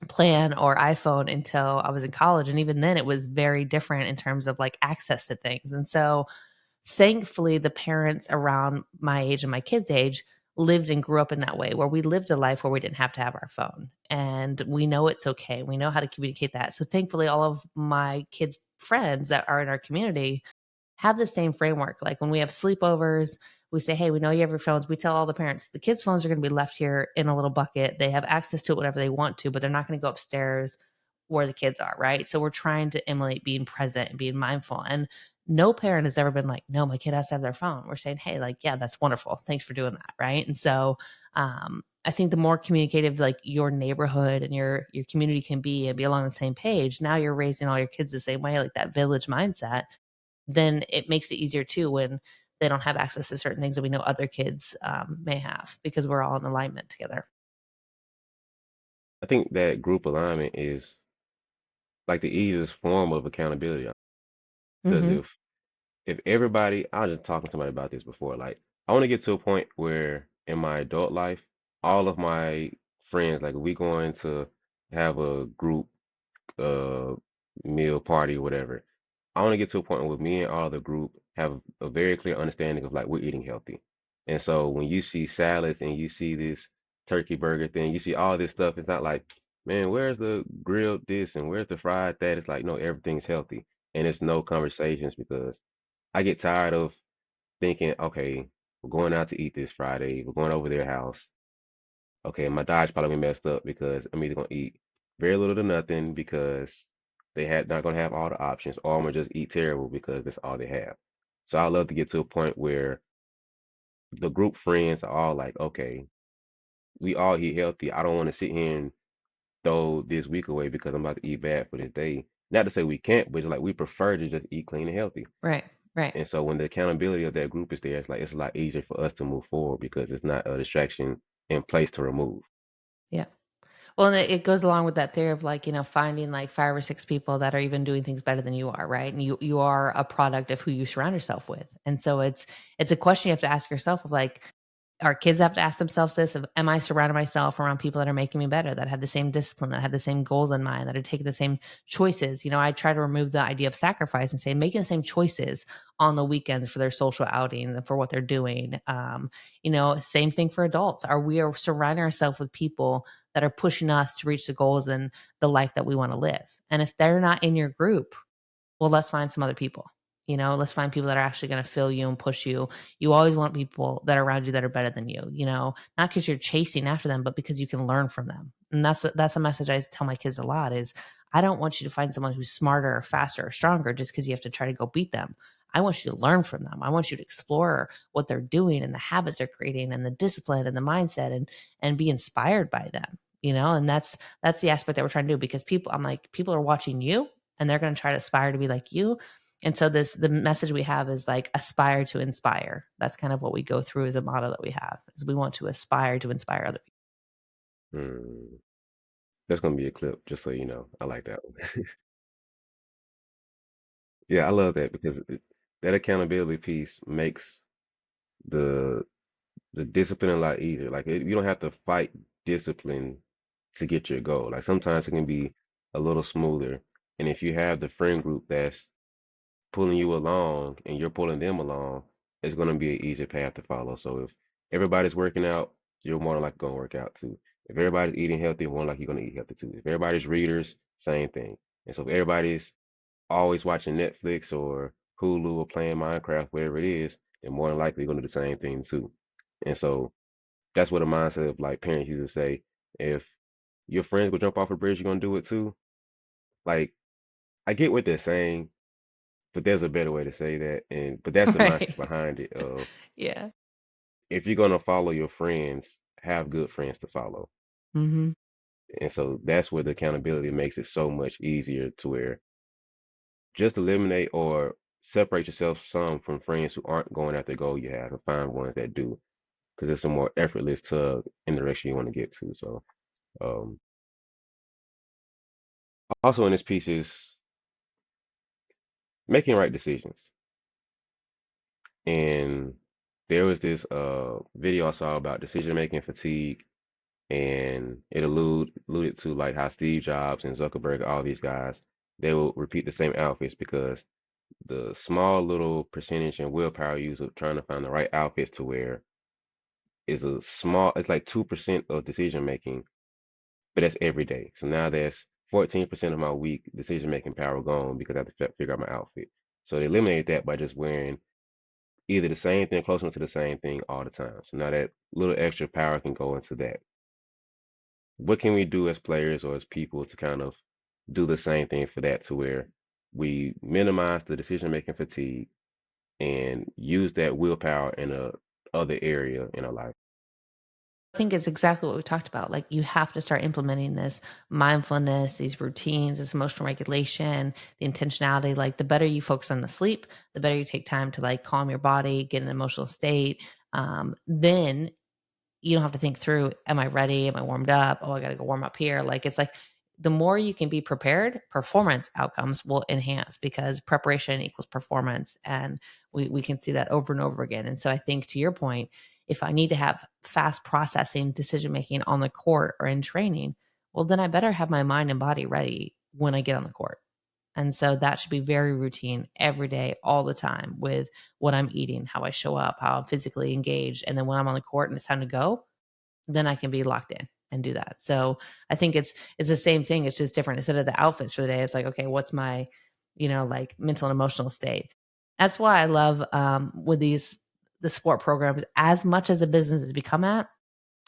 plan or iPhone until I was in college. And even then it was very different in terms of like access to things. And so thankfully the parents around my age and my kids' age lived and grew up in that way where we lived a life where we didn't have to have our phone and we know it's okay. We know how to communicate that. So thankfully all of my kids' friends that are in our community have the same framework. Like when we have sleepovers, we say, hey, we know you have your phones. We tell all the parents the kids' phones are going to be left here in a little bucket. They have access to it whenever they want to, but they're not going to go upstairs where the kids are, right? So we're trying to emulate being present and being mindful. And no parent has ever been like, no, my kid has to have their phone. We're saying, hey, like, yeah, that's wonderful. Thanks for doing that. Right. And so I think the more communicative like your neighborhood and your community can be and be along the same page, now you're raising all your kids the same way, like that village mindset, then it makes it easier too when they don't have access to certain things that we know other kids may have because we're all in alignment together. I think that group alignment is like the easiest form of accountability. Because Hmm. if everybody, I was just talking to somebody about this before, like I want to get to a point where in my adult life, all of my friends, like if we going to have a group uh meal party or whatever, I want to get to a point where me and all the group have a very clear understanding of like we're eating healthy. And so when you see salads and you see this turkey burger thing, you see all this stuff, it's not like, man, where's the grilled this and where's the fried that? It's like, no, everything's healthy. And it's no conversations because I get tired of thinking, okay, we're going out to eat this Friday. We're going over their house. Okay, my diet's probably messed up because I'm either gonna eat very little to nothing because they had not gonna have all the options, or I'm gonna just eat terrible because that's all they have. So I love to get to a point where the group friends are all like, okay, we all eat healthy. I don't want to sit here and throw this week away because I'm about to eat bad for this day. Not to say we can't, but it's like we prefer to just eat clean and healthy. Right, right. And so when the accountability of that group is there, it's like it's a lot easier for us to move forward because it's not a distraction in place to remove. Yeah. Well, and it goes along with that theory of like, finding like 5 or 6 people that are even doing things better than you are, right? And you are a product of who you surround yourself with. And so it's a question you have to ask yourself of like, our kids have to ask themselves this of, am I surrounding myself around people that are making me better, that have the same discipline, that have the same goals in mind, that are taking the same choices? I try to remove the idea of sacrifice and say making the same choices on the weekends for their social outings and for what they're doing. Same thing for adults. Are surrounding ourselves with people that are pushing us to reach the goals and the life that we want to live? And if they're not in your group, well, let's find some other people. Let's find people that are actually going to fill you and push you. You always want people that are around you that are better than you, not because you're chasing after them, but because you can learn from them. And that's a message I tell my kids a lot is I don't want you to find someone who's smarter or faster or stronger just because you have to try to go beat them. I want you to learn from them. I want you to explore what they're doing and the habits they're creating and the discipline and the mindset and be inspired by them, and that's the aspect that we're trying to do because people, I'm like, people are watching you and they're going to try to aspire to be like you. And so the message we have is like aspire to inspire. That's kind of what we go through as a motto that we have is we want to aspire to inspire other people. Mm. That's gonna be a clip, just so you know. I like that one. Yeah, I love that because that accountability piece makes the the discipline a lot easier. Like you don't have to fight discipline to get your goal. Like sometimes it can be a little smoother. And if you have the friend group that's pulling you along and you're pulling them along, it's going to be an easier path to follow. So if everybody's working out, you're more than likely going to work out too. If everybody's eating healthy, more than likely you're going to eat healthy too. If everybody's readers, same thing. And so if everybody's always watching Netflix or Hulu or playing Minecraft, whatever it is, then more than likely you're going to do the same thing too. And so that's what a mindset of like parents used to say, if your friends will jump off a bridge, you're gonna do it too. Like I get what they're saying, but there's a better way to say that. And but that's the mindset Right. behind it of Yeah. if you're gonna follow your friends, have good friends to follow. Mhm. And so that's where the accountability makes it so much easier to where just eliminate or separate yourself some from friends who aren't going after the goal you have and find ones that do. Because it's a more effortless tug in the direction you want to get to. So um also in this piece is making right decisions. And there was this video I saw about decision making fatigue, and it alluded to like how Steve Jobs and Zuckerberg, all these guys, they will repeat the same outfits because the small little percentage and willpower use of trying to find the right outfits to wear is a small, it's like 2% of decision making, but that's every day. So now that's 14% of my week decision making power gone because I have to figure out my outfit. So they eliminated that by just wearing either the same thing, close enough to the same thing all the time. So now that little extra power can go into that. What can we do as players or as people to kind of do the same thing for that to where we minimize the decision making fatigue and use that willpower in a other area in our life? I think it's exactly what we talked about. Like you have to start implementing this mindfulness, these routines, this emotional regulation, the intentionality. Like the better you focus on the sleep, the better you take time to like calm your body, get in an emotional state. Then you don't have to think through, am I ready? Am I warmed up? Oh, I got to go warm up here. Like it's like the more you can be prepared, performance outcomes will enhance because preparation equals performance. And we can see that over and over again. And so I think to your point, if I need to have fast processing decision making on the court or in training, well, then I better have my mind and body ready when I get on the court. And so that should be very routine every day, all the time with what I'm eating, how I show up, how I'm physically engaged. And then when I'm on the court and it's time to go, then I can be locked in and do that. So I think it's the same thing. It's just different. Instead of the outfits for the day, it's like, okay, what's my, like mental and emotional state? That's why I love with the sport programs, as much as a business has become at,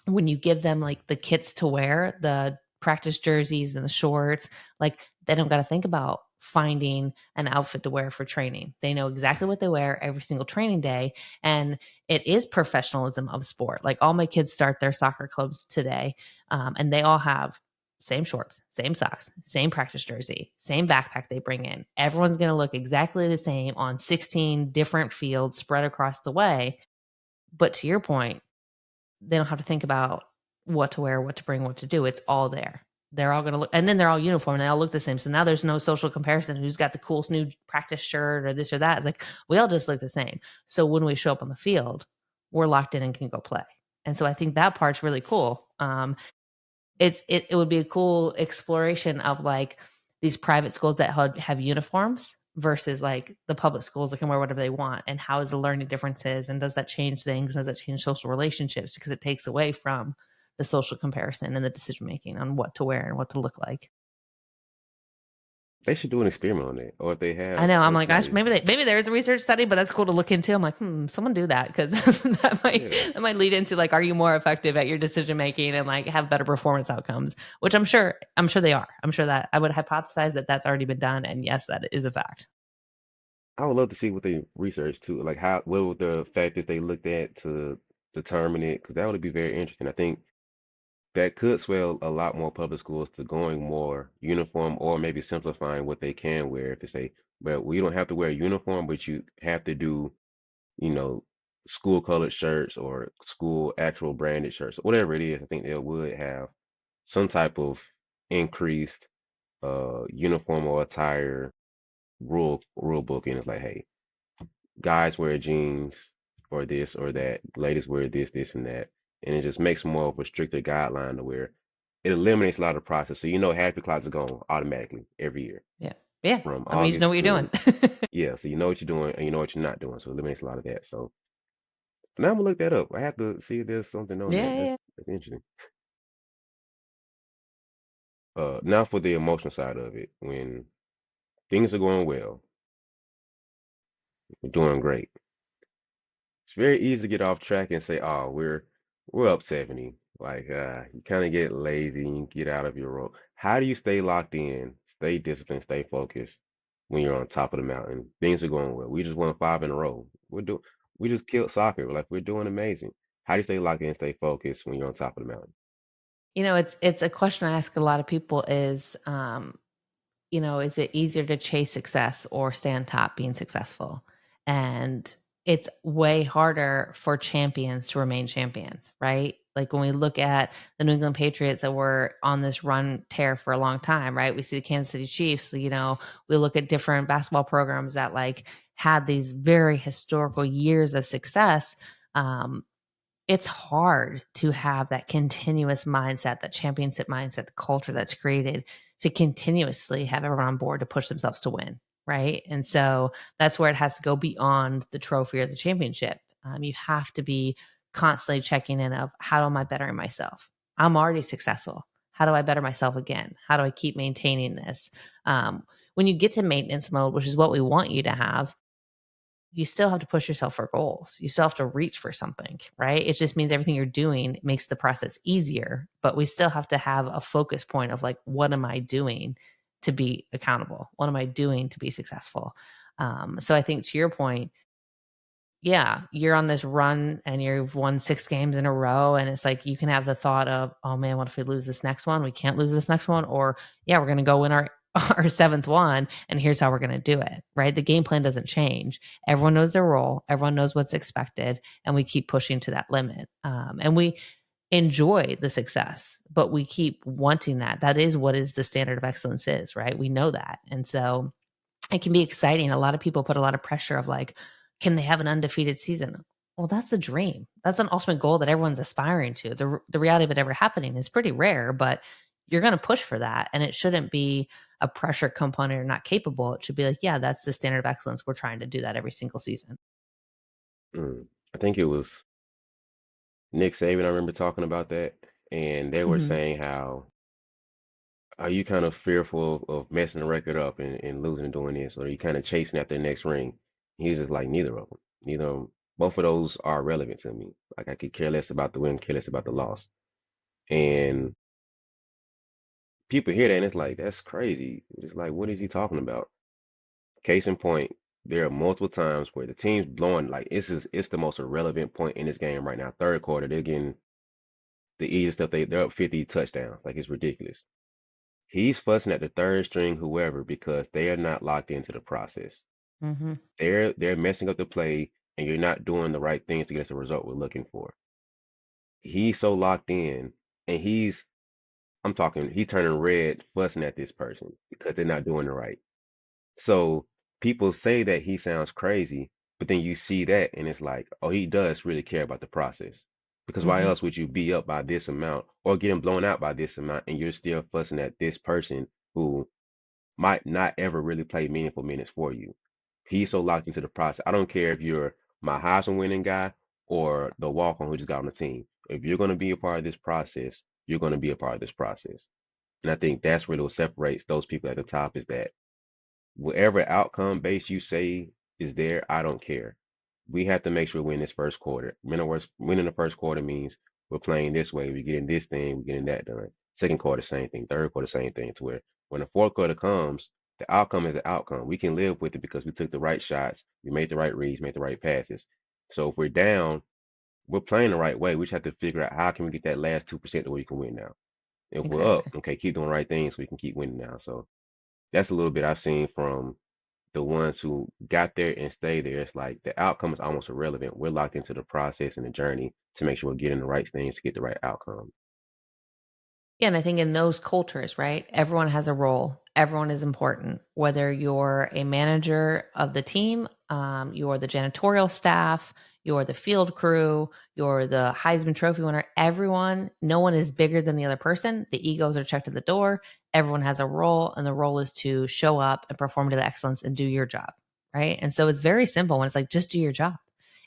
when you give them like the kits to wear, the practice jerseys and the shorts, like they don't got to think about finding an outfit to wear for training. They know exactly what they wear every single training day. And it is professionalism of sport. Like all my kids start their soccer clubs today, and they all have same shorts, same socks, same practice jersey, same backpack they bring in. Everyone's going to look exactly the same on 16 different fields spread across the way. But to your point, they don't have to think about what to wear, what to bring, what to do. It's all there. They're all going to look, and then they're all uniform and they all look the same. So now there's no social comparison. Who's got the coolest new practice shirt or this or that? It's like we all just look the same. So when we show up on the field, we're locked in and can go play. And so I think that part's really cool. It would be a cool exploration of like these private schools that have uniforms versus like the public schools that can wear whatever they want, and how is the learning differences, and does that change things, does that change social relationships because it takes away from the social comparison and the decision making on what to wear and what to look like. They should do an experiment on it, or if they I have know. I'm like, gosh, workplace. maybe there is a research study, but that's cool to look into. I'm like, someone do that because Yeah, that might lead into like, are you more effective at your decision making and like have better performance outcomes? Which I'm sure they are. I'm sure that I would hypothesize that that's already been done, and yes, that is a fact. I would love to see what they researched too, like how what were the factors they looked at to determine it, because that would be very interesting. I think that could swell a lot more public schools to going more uniform or maybe simplifying what they can wear. If they say but we don't have to wear a uniform, but you have to do, you know, school colored shirts or school actual branded shirts, whatever it is. I think they would have some type of increased uniform or attire rule book, and it's like, hey, guys wear jeans or this or that, ladies wear this and that, and it just makes more of a stricter guideline to where it eliminates a lot of the process. So you know half your closet's gone automatically every year Yeah. Yeah. from I mean, you know August what you're doing. to yeah. So you know what you're doing and you know what you're not doing. So it eliminates a lot of that. So now I'm gonna look that up. I have to see if there's something on Yeah, that. yeah, yeah. That's interesting. Now for the emotional side of it, when things are going well, we're doing great. It's very easy to get off track and say, "Oh, we're up 70." Like, you kind of get lazy and get out of your role. How do you stay locked in, stay disciplined, stay focused when you're on top of the mountain? Things are going well. We just won 5 in a row. We just killed soccer. Like we're doing amazing. How do you stay locked in, stay focused when you're on top of the mountain? It's a question I ask a lot of people is, is it easier to chase success or stay on top being successful? And it's way harder for champions to remain champions, right? Like when we look at the New England Patriots that were on this run tear for a long time, right? We see the Kansas City Chiefs, we look at different basketball programs that like had these very historical years of success. Um, it's hard to have that continuous mindset, that championship mindset, the culture that's created to continuously have everyone on board to push themselves to win. Right. And so that's where it has to go beyond the trophy or the championship. You have to be constantly checking in of how am I bettering myself? I'm already successful. How do I better myself again? How do I keep maintaining this? When you get to maintenance mode, which is what we want you to have, you still have to push yourself for goals. You still have to reach for something, right? It just means everything you're doing makes the process easier, but we still have to have a focus point of like, what am I doing to be accountable? What am I doing to be successful? So I think to your point, yeah, you're on this run and you've won 6 games in a row, and it's like you can have the thought of, "Oh, man, what if we lose this next one? We can't lose this next one," or, "Yeah, we're gonna go win our our 7th one, and here's how we're gonna do it," right? The game plan doesn't change. Everyone knows their role, everyone knows what's expected, and we keep pushing to that limit. And we enjoy the success, but we keep wanting that. That is what is the standard of excellence is, right? We know that, and so it can be exciting. A lot of people put a lot of pressure of like, can they have an undefeated season? Well, that's the dream. That's an ultimate goal that everyone's aspiring to. The reality of it ever happening is pretty rare, but you're going to push for that. And it shouldn't be a pressure component or not capable. It should be like, yeah, that's the standard of excellence. We're trying to do that every single season. Mm. I think it was Nick Saban. I remember talking about that, and they were Hmm. saying how are you kind of fearful of messing the record up and losing and doing this, or are you kind of chasing after the next ring? He's just like neither of them. Neither of 'em. Both of those are relevant to me. Like I could care less about the win, care less about the loss. And people hear that and it's like that's crazy. It's like what is he talking about? Case in point, there are multiple times where the team's blowing like it's the most irrelevant point in this game right now. Third quarter, they're getting the easiest stuff. They're up 50 touchdowns. Like it's ridiculous. He's fussing at the third string whoever because they are not locked into the process. Hmm. They're messing up the play and you're not doing the right things to get us the result we're looking for. He's so locked in and I'm talking he's turning red fussing at this person because they're not doing the right. So people say that he sounds crazy, but then you see that and it's like, oh, he does really care about the process. Because why Hmm. else would you be up by this amount or getting blown out by this amount and you're still fussing at this person who might not ever really play meaningful minutes for you? He's so locked into the process. I don't care if you're my Heisman winning guy or the walk on who just got on the team. If you're going to be a part of this process, you're going to be a part of this process. And I think that's really what separates those people at the top is that whatever outcome base you say is there, I don't care. We have to make sure we win this first quarter. Winning the first quarter means we're playing this way, we're getting this thing, we're getting that done. Second quarter, same thing. Third quarter, same thing. To where when the fourth quarter comes, the outcome is the outcome. We can live with it because we took the right shots, we made the right reads, made the right passes. So if we're down, we're playing the right way. We just have to figure out how can we get that last 2% to where we can win now. If we're up, Exactly. okay, keep doing the right things so we can keep winning now. So that's a little bit I've seen from the ones who got there and stay there, it's like the outcome is almost irrelevant. We're locked into the process and the journey to make sure we're getting the right things to get the right outcome. Yeah, and I think in those cultures, right, everyone has a role. Everyone is important. Whether you're a manager of the team, you're the janitorial staff, you're the field crew, you're the Heisman Trophy winner. Everyone, no one is bigger than the other person. The egos are checked at the door. Everyone has a role, and the role is to show up and perform to the excellence and do your job, right? And so it's very simple when it's like just do your job.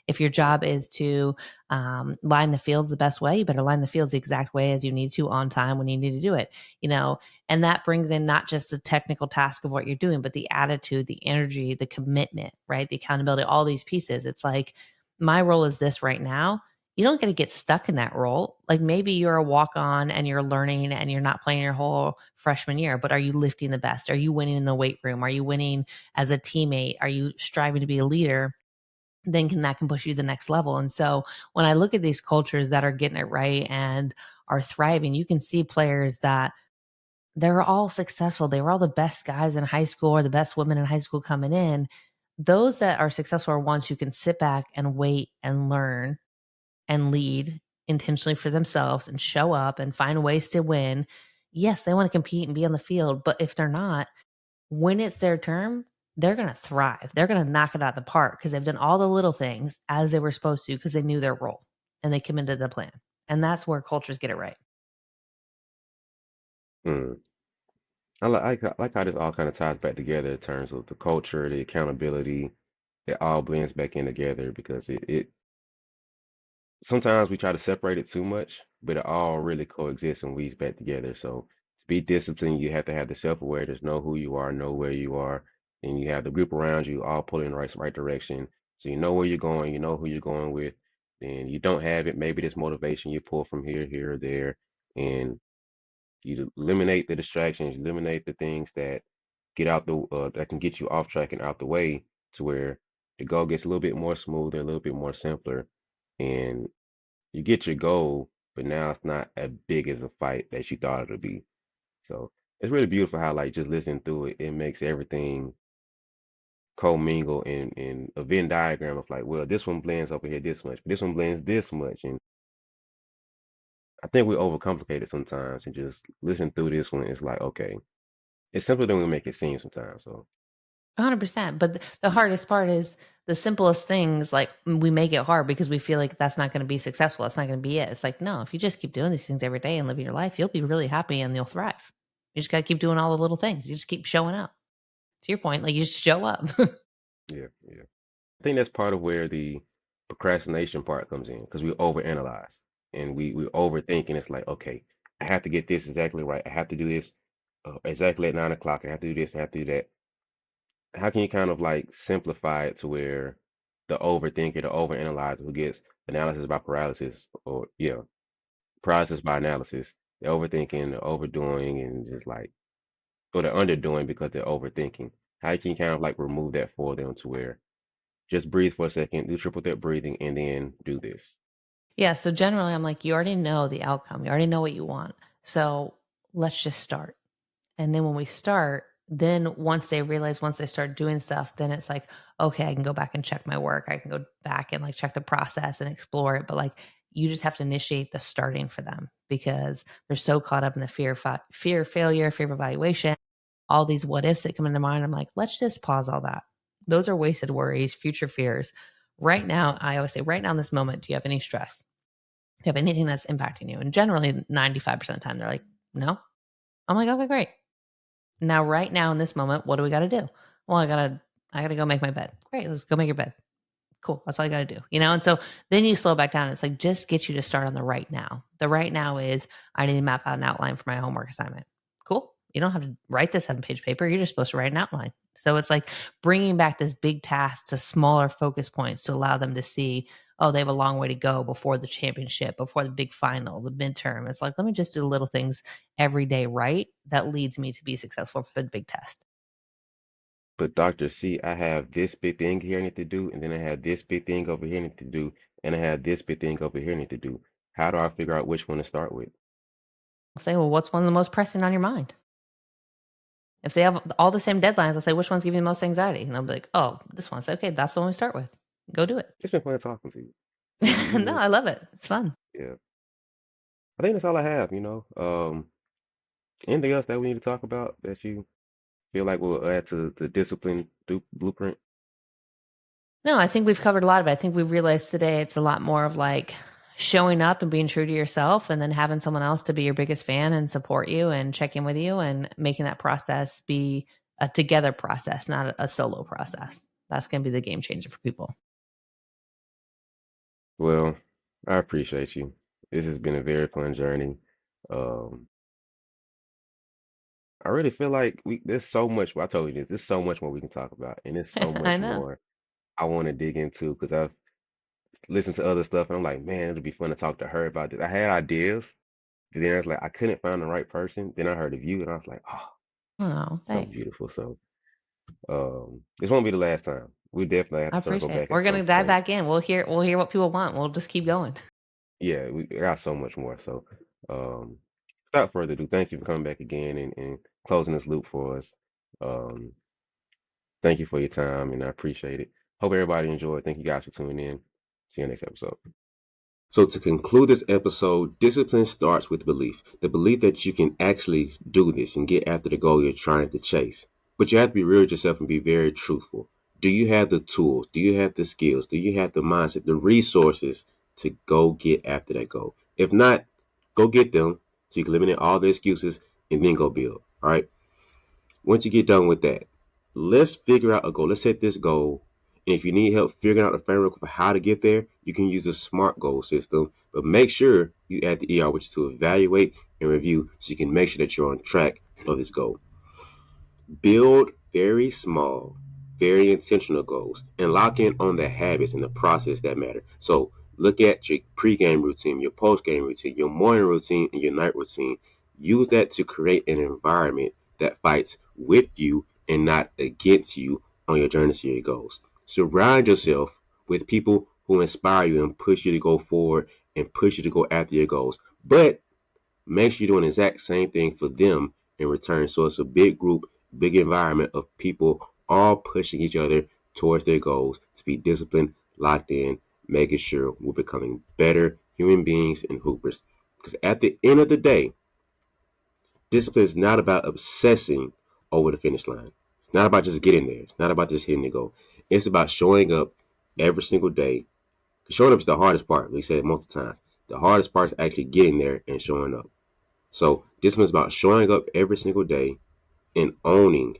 If your Yeah. job is to line the fields the best way, you better line the fields the exact way as you need to on time when you need to do it, you know, and that brings in not just the technical task of what you're doing, but the attitude, the energy, the commitment, right? The accountability, all these pieces. It's like, my role is this right now. You don't get to get stuck in that role. Like maybe you're a walk on and you're learning and you're not playing your whole freshman year, but are you lifting the best? Are you winning in the weight room? Are you winning as a teammate? Are you striving to be a leader? Then can push you to the next level. And so when I look at these cultures that are getting it right and are thriving, you can see players that they're all successful. They were all the best guys in high school or the best women in high school coming in. Those that are successful are ones who can sit back and wait and learn and lead intentionally for themselves and show up and find ways to win. Yes, they want to compete and be on the field, but if they're not, when it's their turn, they're going to thrive. They're going to knock it out of the park because they've done all the little things as they were supposed to because they knew their role and they committed to the plan. And that's where cultures get it right. Mm. I like how this all kind of ties back together in terms of the culture, the accountability. It all blends back in together because it sometimes we try to separate it too much, but it all really coexists and weaves back together. So to be disciplined, you have to have the self-awareness, know who you are, know where you are, and you have the group around you all pulling in the right direction. So you know where you're going, you know who you're going with, and you don't have it. Maybe this motivation you pull from here, or there, and you eliminate the distractions, eliminate the things that get out the that can get you off track and out the way to where the goal gets a little bit more smoother, a little bit more simpler, and you get your goal, but now it's not as big as a fight that you thought it would be. So it's really beautiful how like just listening through it, it makes everything commingle in a Venn diagram of like, well, this one blends over here this much, but this one blends this much. And I think we overcomplicate it sometimes and just listen through this one, it's like, okay, it's simpler than we make it seem sometimes. So 100%. But the yeah, hardest part is the simplest things, like we make it hard because we feel like that's not going to be successful. That's not going to be it. It's like, no, if you just keep doing these things every day and living your life, you'll be really happy and you'll thrive. You just got to keep doing all the little things. You just keep showing up. To your point, like you just show up. yeah. I think that's part of where the procrastination part comes in because we overanalyze and we overthink and it's like, okay, I have to get this exactly right. I have to do this exactly at 9 o'clock. I have to do this. I have to do that. How can you kind of like simplify it to where the overthinker, the overanalyzer who gets analysis by paralysis or yeah, paralysis by analysis, they're overthinking, they're overdoing and just like or they're underdoing because they're overthinking. How can you kind of like remove that for them to where just breathe for a second, do triple depth breathing, and then do this. Yeah, so generally I'm like, you already know the outcome. You already know what you want. So let's just start. And then when we start, then once they start doing stuff, then it's like, okay, I can go back and check my work. I can go back and like check the process and explore it. But like, you just have to initiate the starting for them because they're so caught up in the fear of failure, fear of evaluation, all these what ifs that come into mind. I'm like, let's just pause all that. Those are wasted worries, future fears. Right now, I always say, right now in this moment, do you have any stress? Do you have anything that's impacting you? And generally, 95% of the time, they're like, no. I'm like, okay, great. Now, right now in this moment, what do we got to do? Well, I gotta go make my bed. Great, let's go make your bed. Cool. That's all you got to do, you know? And so then you slow back down. It's like, just get you to start on the right now. The right now is I need to map out an outline for my homework assignment. Cool. You don't have to write the 7-page paper. You're just supposed to write an outline. So it's like bringing back this big task to smaller focus points to allow them to see, oh, they have a long way to go before the championship, before the big final, the midterm. It's like, let me just do the little things every day right that leads me to be successful for the big test. But Doctor, see, I have this big thing here I need to do, and then I have this big thing over here I need to do, and I have this big thing over here I need to do. How do I figure out which one to start with? I'll say, well, what's one of the most pressing on your mind? If they have all the same deadlines, I'll say, which one's giving you the most anxiety? And they'll be like, oh, this one. I say, okay, that's the one we start with. Go do it. It's been fun talking to you. You No, know, I love it. It's fun. yeah. I think that's all I have, anything else that we need to talk about that you feel like will add to the discipline blueprint? No, I think we've covered a lot of it. I think we've realized today it's a lot more of like showing up and being true to yourself and then having someone else to be your biggest fan and support you and check in with you and making that process be a together process, not a solo process. That's going to be the game changer for people. Well, I appreciate you. This has been a very fun journey. Um, I really feel like there's so much. I told you this. There's so much more we can talk about, and there's so I much know. more I want to dig into because I've listened to other stuff, and I'm like, man, it'd be fun to talk to her about this. I had ideas, but then I was like, I couldn't find the right person. Then I heard of you, and I was like, oh, Oh, so thanks. beautiful. So, this won't be the last time. We definitely have I to circle appreciate it. back at We're going to some dive point. back in. We'll hear what people want. We'll just keep going. Yeah, we got so much more. So, um, without further ado, thank you for coming back again and closing this loop for us. Um, thank you for your time, and I appreciate it. Hope everybody enjoyed. Thank you guys for tuning in. See you next episode. So, to conclude this episode, discipline starts with belief the belief that you can actually do this and get after the goal you're trying to chase. But you have to be real with yourself and be very truthful. Do you have the tools? Do you have the skills? Do you have the mindset, the resources to go get after that goal? If not, go get them so you can eliminate all the excuses and then go build. All right. Once you get done with that, let's figure out a goal. Let's set this goal. And if you need help figuring out the framework for how to get there, you can use the SMART goal system. But make sure you add the ER, which is to evaluate and review, so you can make sure that you're on track of this goal. Build very small, very intentional goals and lock in on the habits and the process that matter. So look at your pregame routine, your postgame routine, your morning routine, and your night routine. Use that to create an environment that fights with you and not against you on your journey to your goals. Surround yourself with people who inspire you and push you to go forward and push you to go after your goals. But make sure you're doing the exact same thing for them in return. So it's a big group, big environment of people all pushing each other towards their goals to be disciplined, locked in, making sure we're becoming better human beings and hoopers. Because at the end of the day, discipline is not about obsessing over the finish line. It's not about just getting there. It's not about just hitting the goal. It's about showing up every single day. Showing up is the hardest part. We said it multiple times. The hardest part is actually getting there and showing up. So this one's about showing up every single day and owning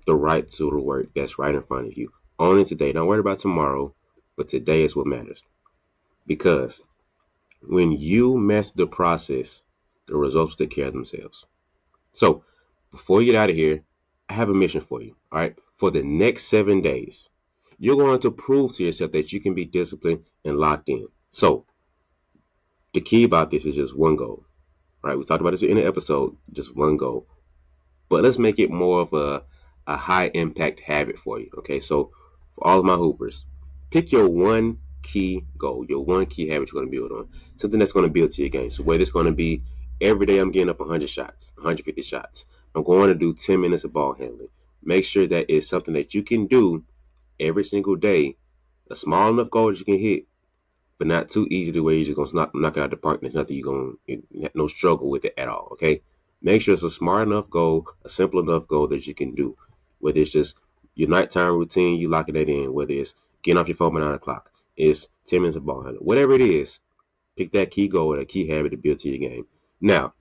the right to the work that's right in front of you. Owning today. Don't worry about tomorrow, but today is what matters. Because when you master the process, the results take care of themselves. So before you get out of here, I have a mission for you. All right. For the next 7 days, you're going to prove to yourself that you can be disciplined and locked in. So the key about this is just one goal. All right. We talked about this in the episode, just one goal. But let's make it more of a high impact habit for you. Okay, so for all of my hoopers, pick your one key goal, your one key habit you're going to build on, something that's going to build to your game. So whether it's going to be every day I'm getting up 100 shots, 150 shots, I'm going to do 10 minutes of ball handling. Make sure that it's something that you can do every single day, a small enough goal that you can hit, but not too easy to where you're just gonna knock it out of the park. There's nothing you're gonna no struggle with it at all. Okay, make sure it's a smart enough goal, a simple enough goal that you can do. Whether it's just your nighttime routine, you locking that in. Whether it's getting off your phone by 9 o'clock, it's 10 minutes of ball handling. Whatever it is, pick that key goal or that key habit to build to your game. Now,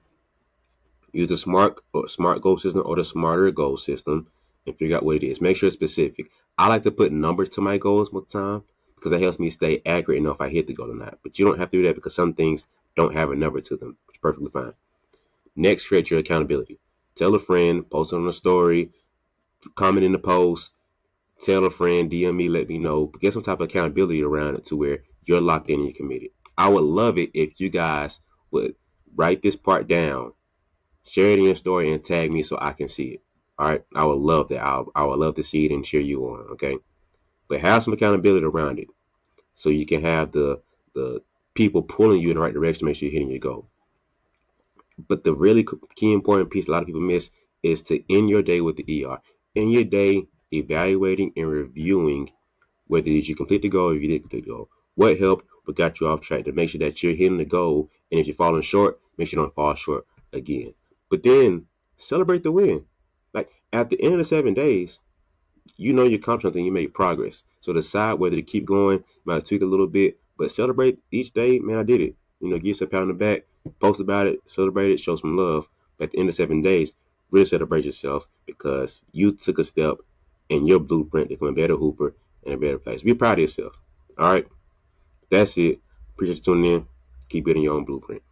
use the smart goal system or the smarter goal system and figure out what it is. Make sure it's specific. I like to put numbers to my goals most of the time because that helps me stay accurate and know if I hit the goal or not. But you don't have to do that because some things don't have a number to them. It's perfectly fine. Next, create your accountability. Tell a friend, post it on a story, comment in the post, tell a friend, DM me, let me know. But get some type of accountability around it to where you're locked in and you're committed. I would love it if you guys would write this part down. Share it in your story and tag me so I can see it. All right, I would love that. I would love to see it and cheer you on. Okay, but have some accountability around it so you can have the people pulling you in the right direction to make sure you're hitting your goal. But the really key important piece a lot of people miss is to end your day with the ER. End your day evaluating and reviewing whether did you complete the goal or if you didn't complete the goal. What helped, what got you off track to make sure that you're hitting the goal. And if you're falling short, make sure you don't fall short again. But then celebrate the win. Like at the end of the 7 days, you know you accomplished something, you made progress. So decide whether to keep going, you might tweak a little bit, but celebrate each day, man, I did it. Give yourself a pat on the back, post about it, celebrate it, show some love. But at the end of 7 days, really celebrate yourself because you took a step in your blueprint to become a better hooper and a better player. Be proud of yourself. All right, that's it. Appreciate you tuning in. Keep building your own blueprint.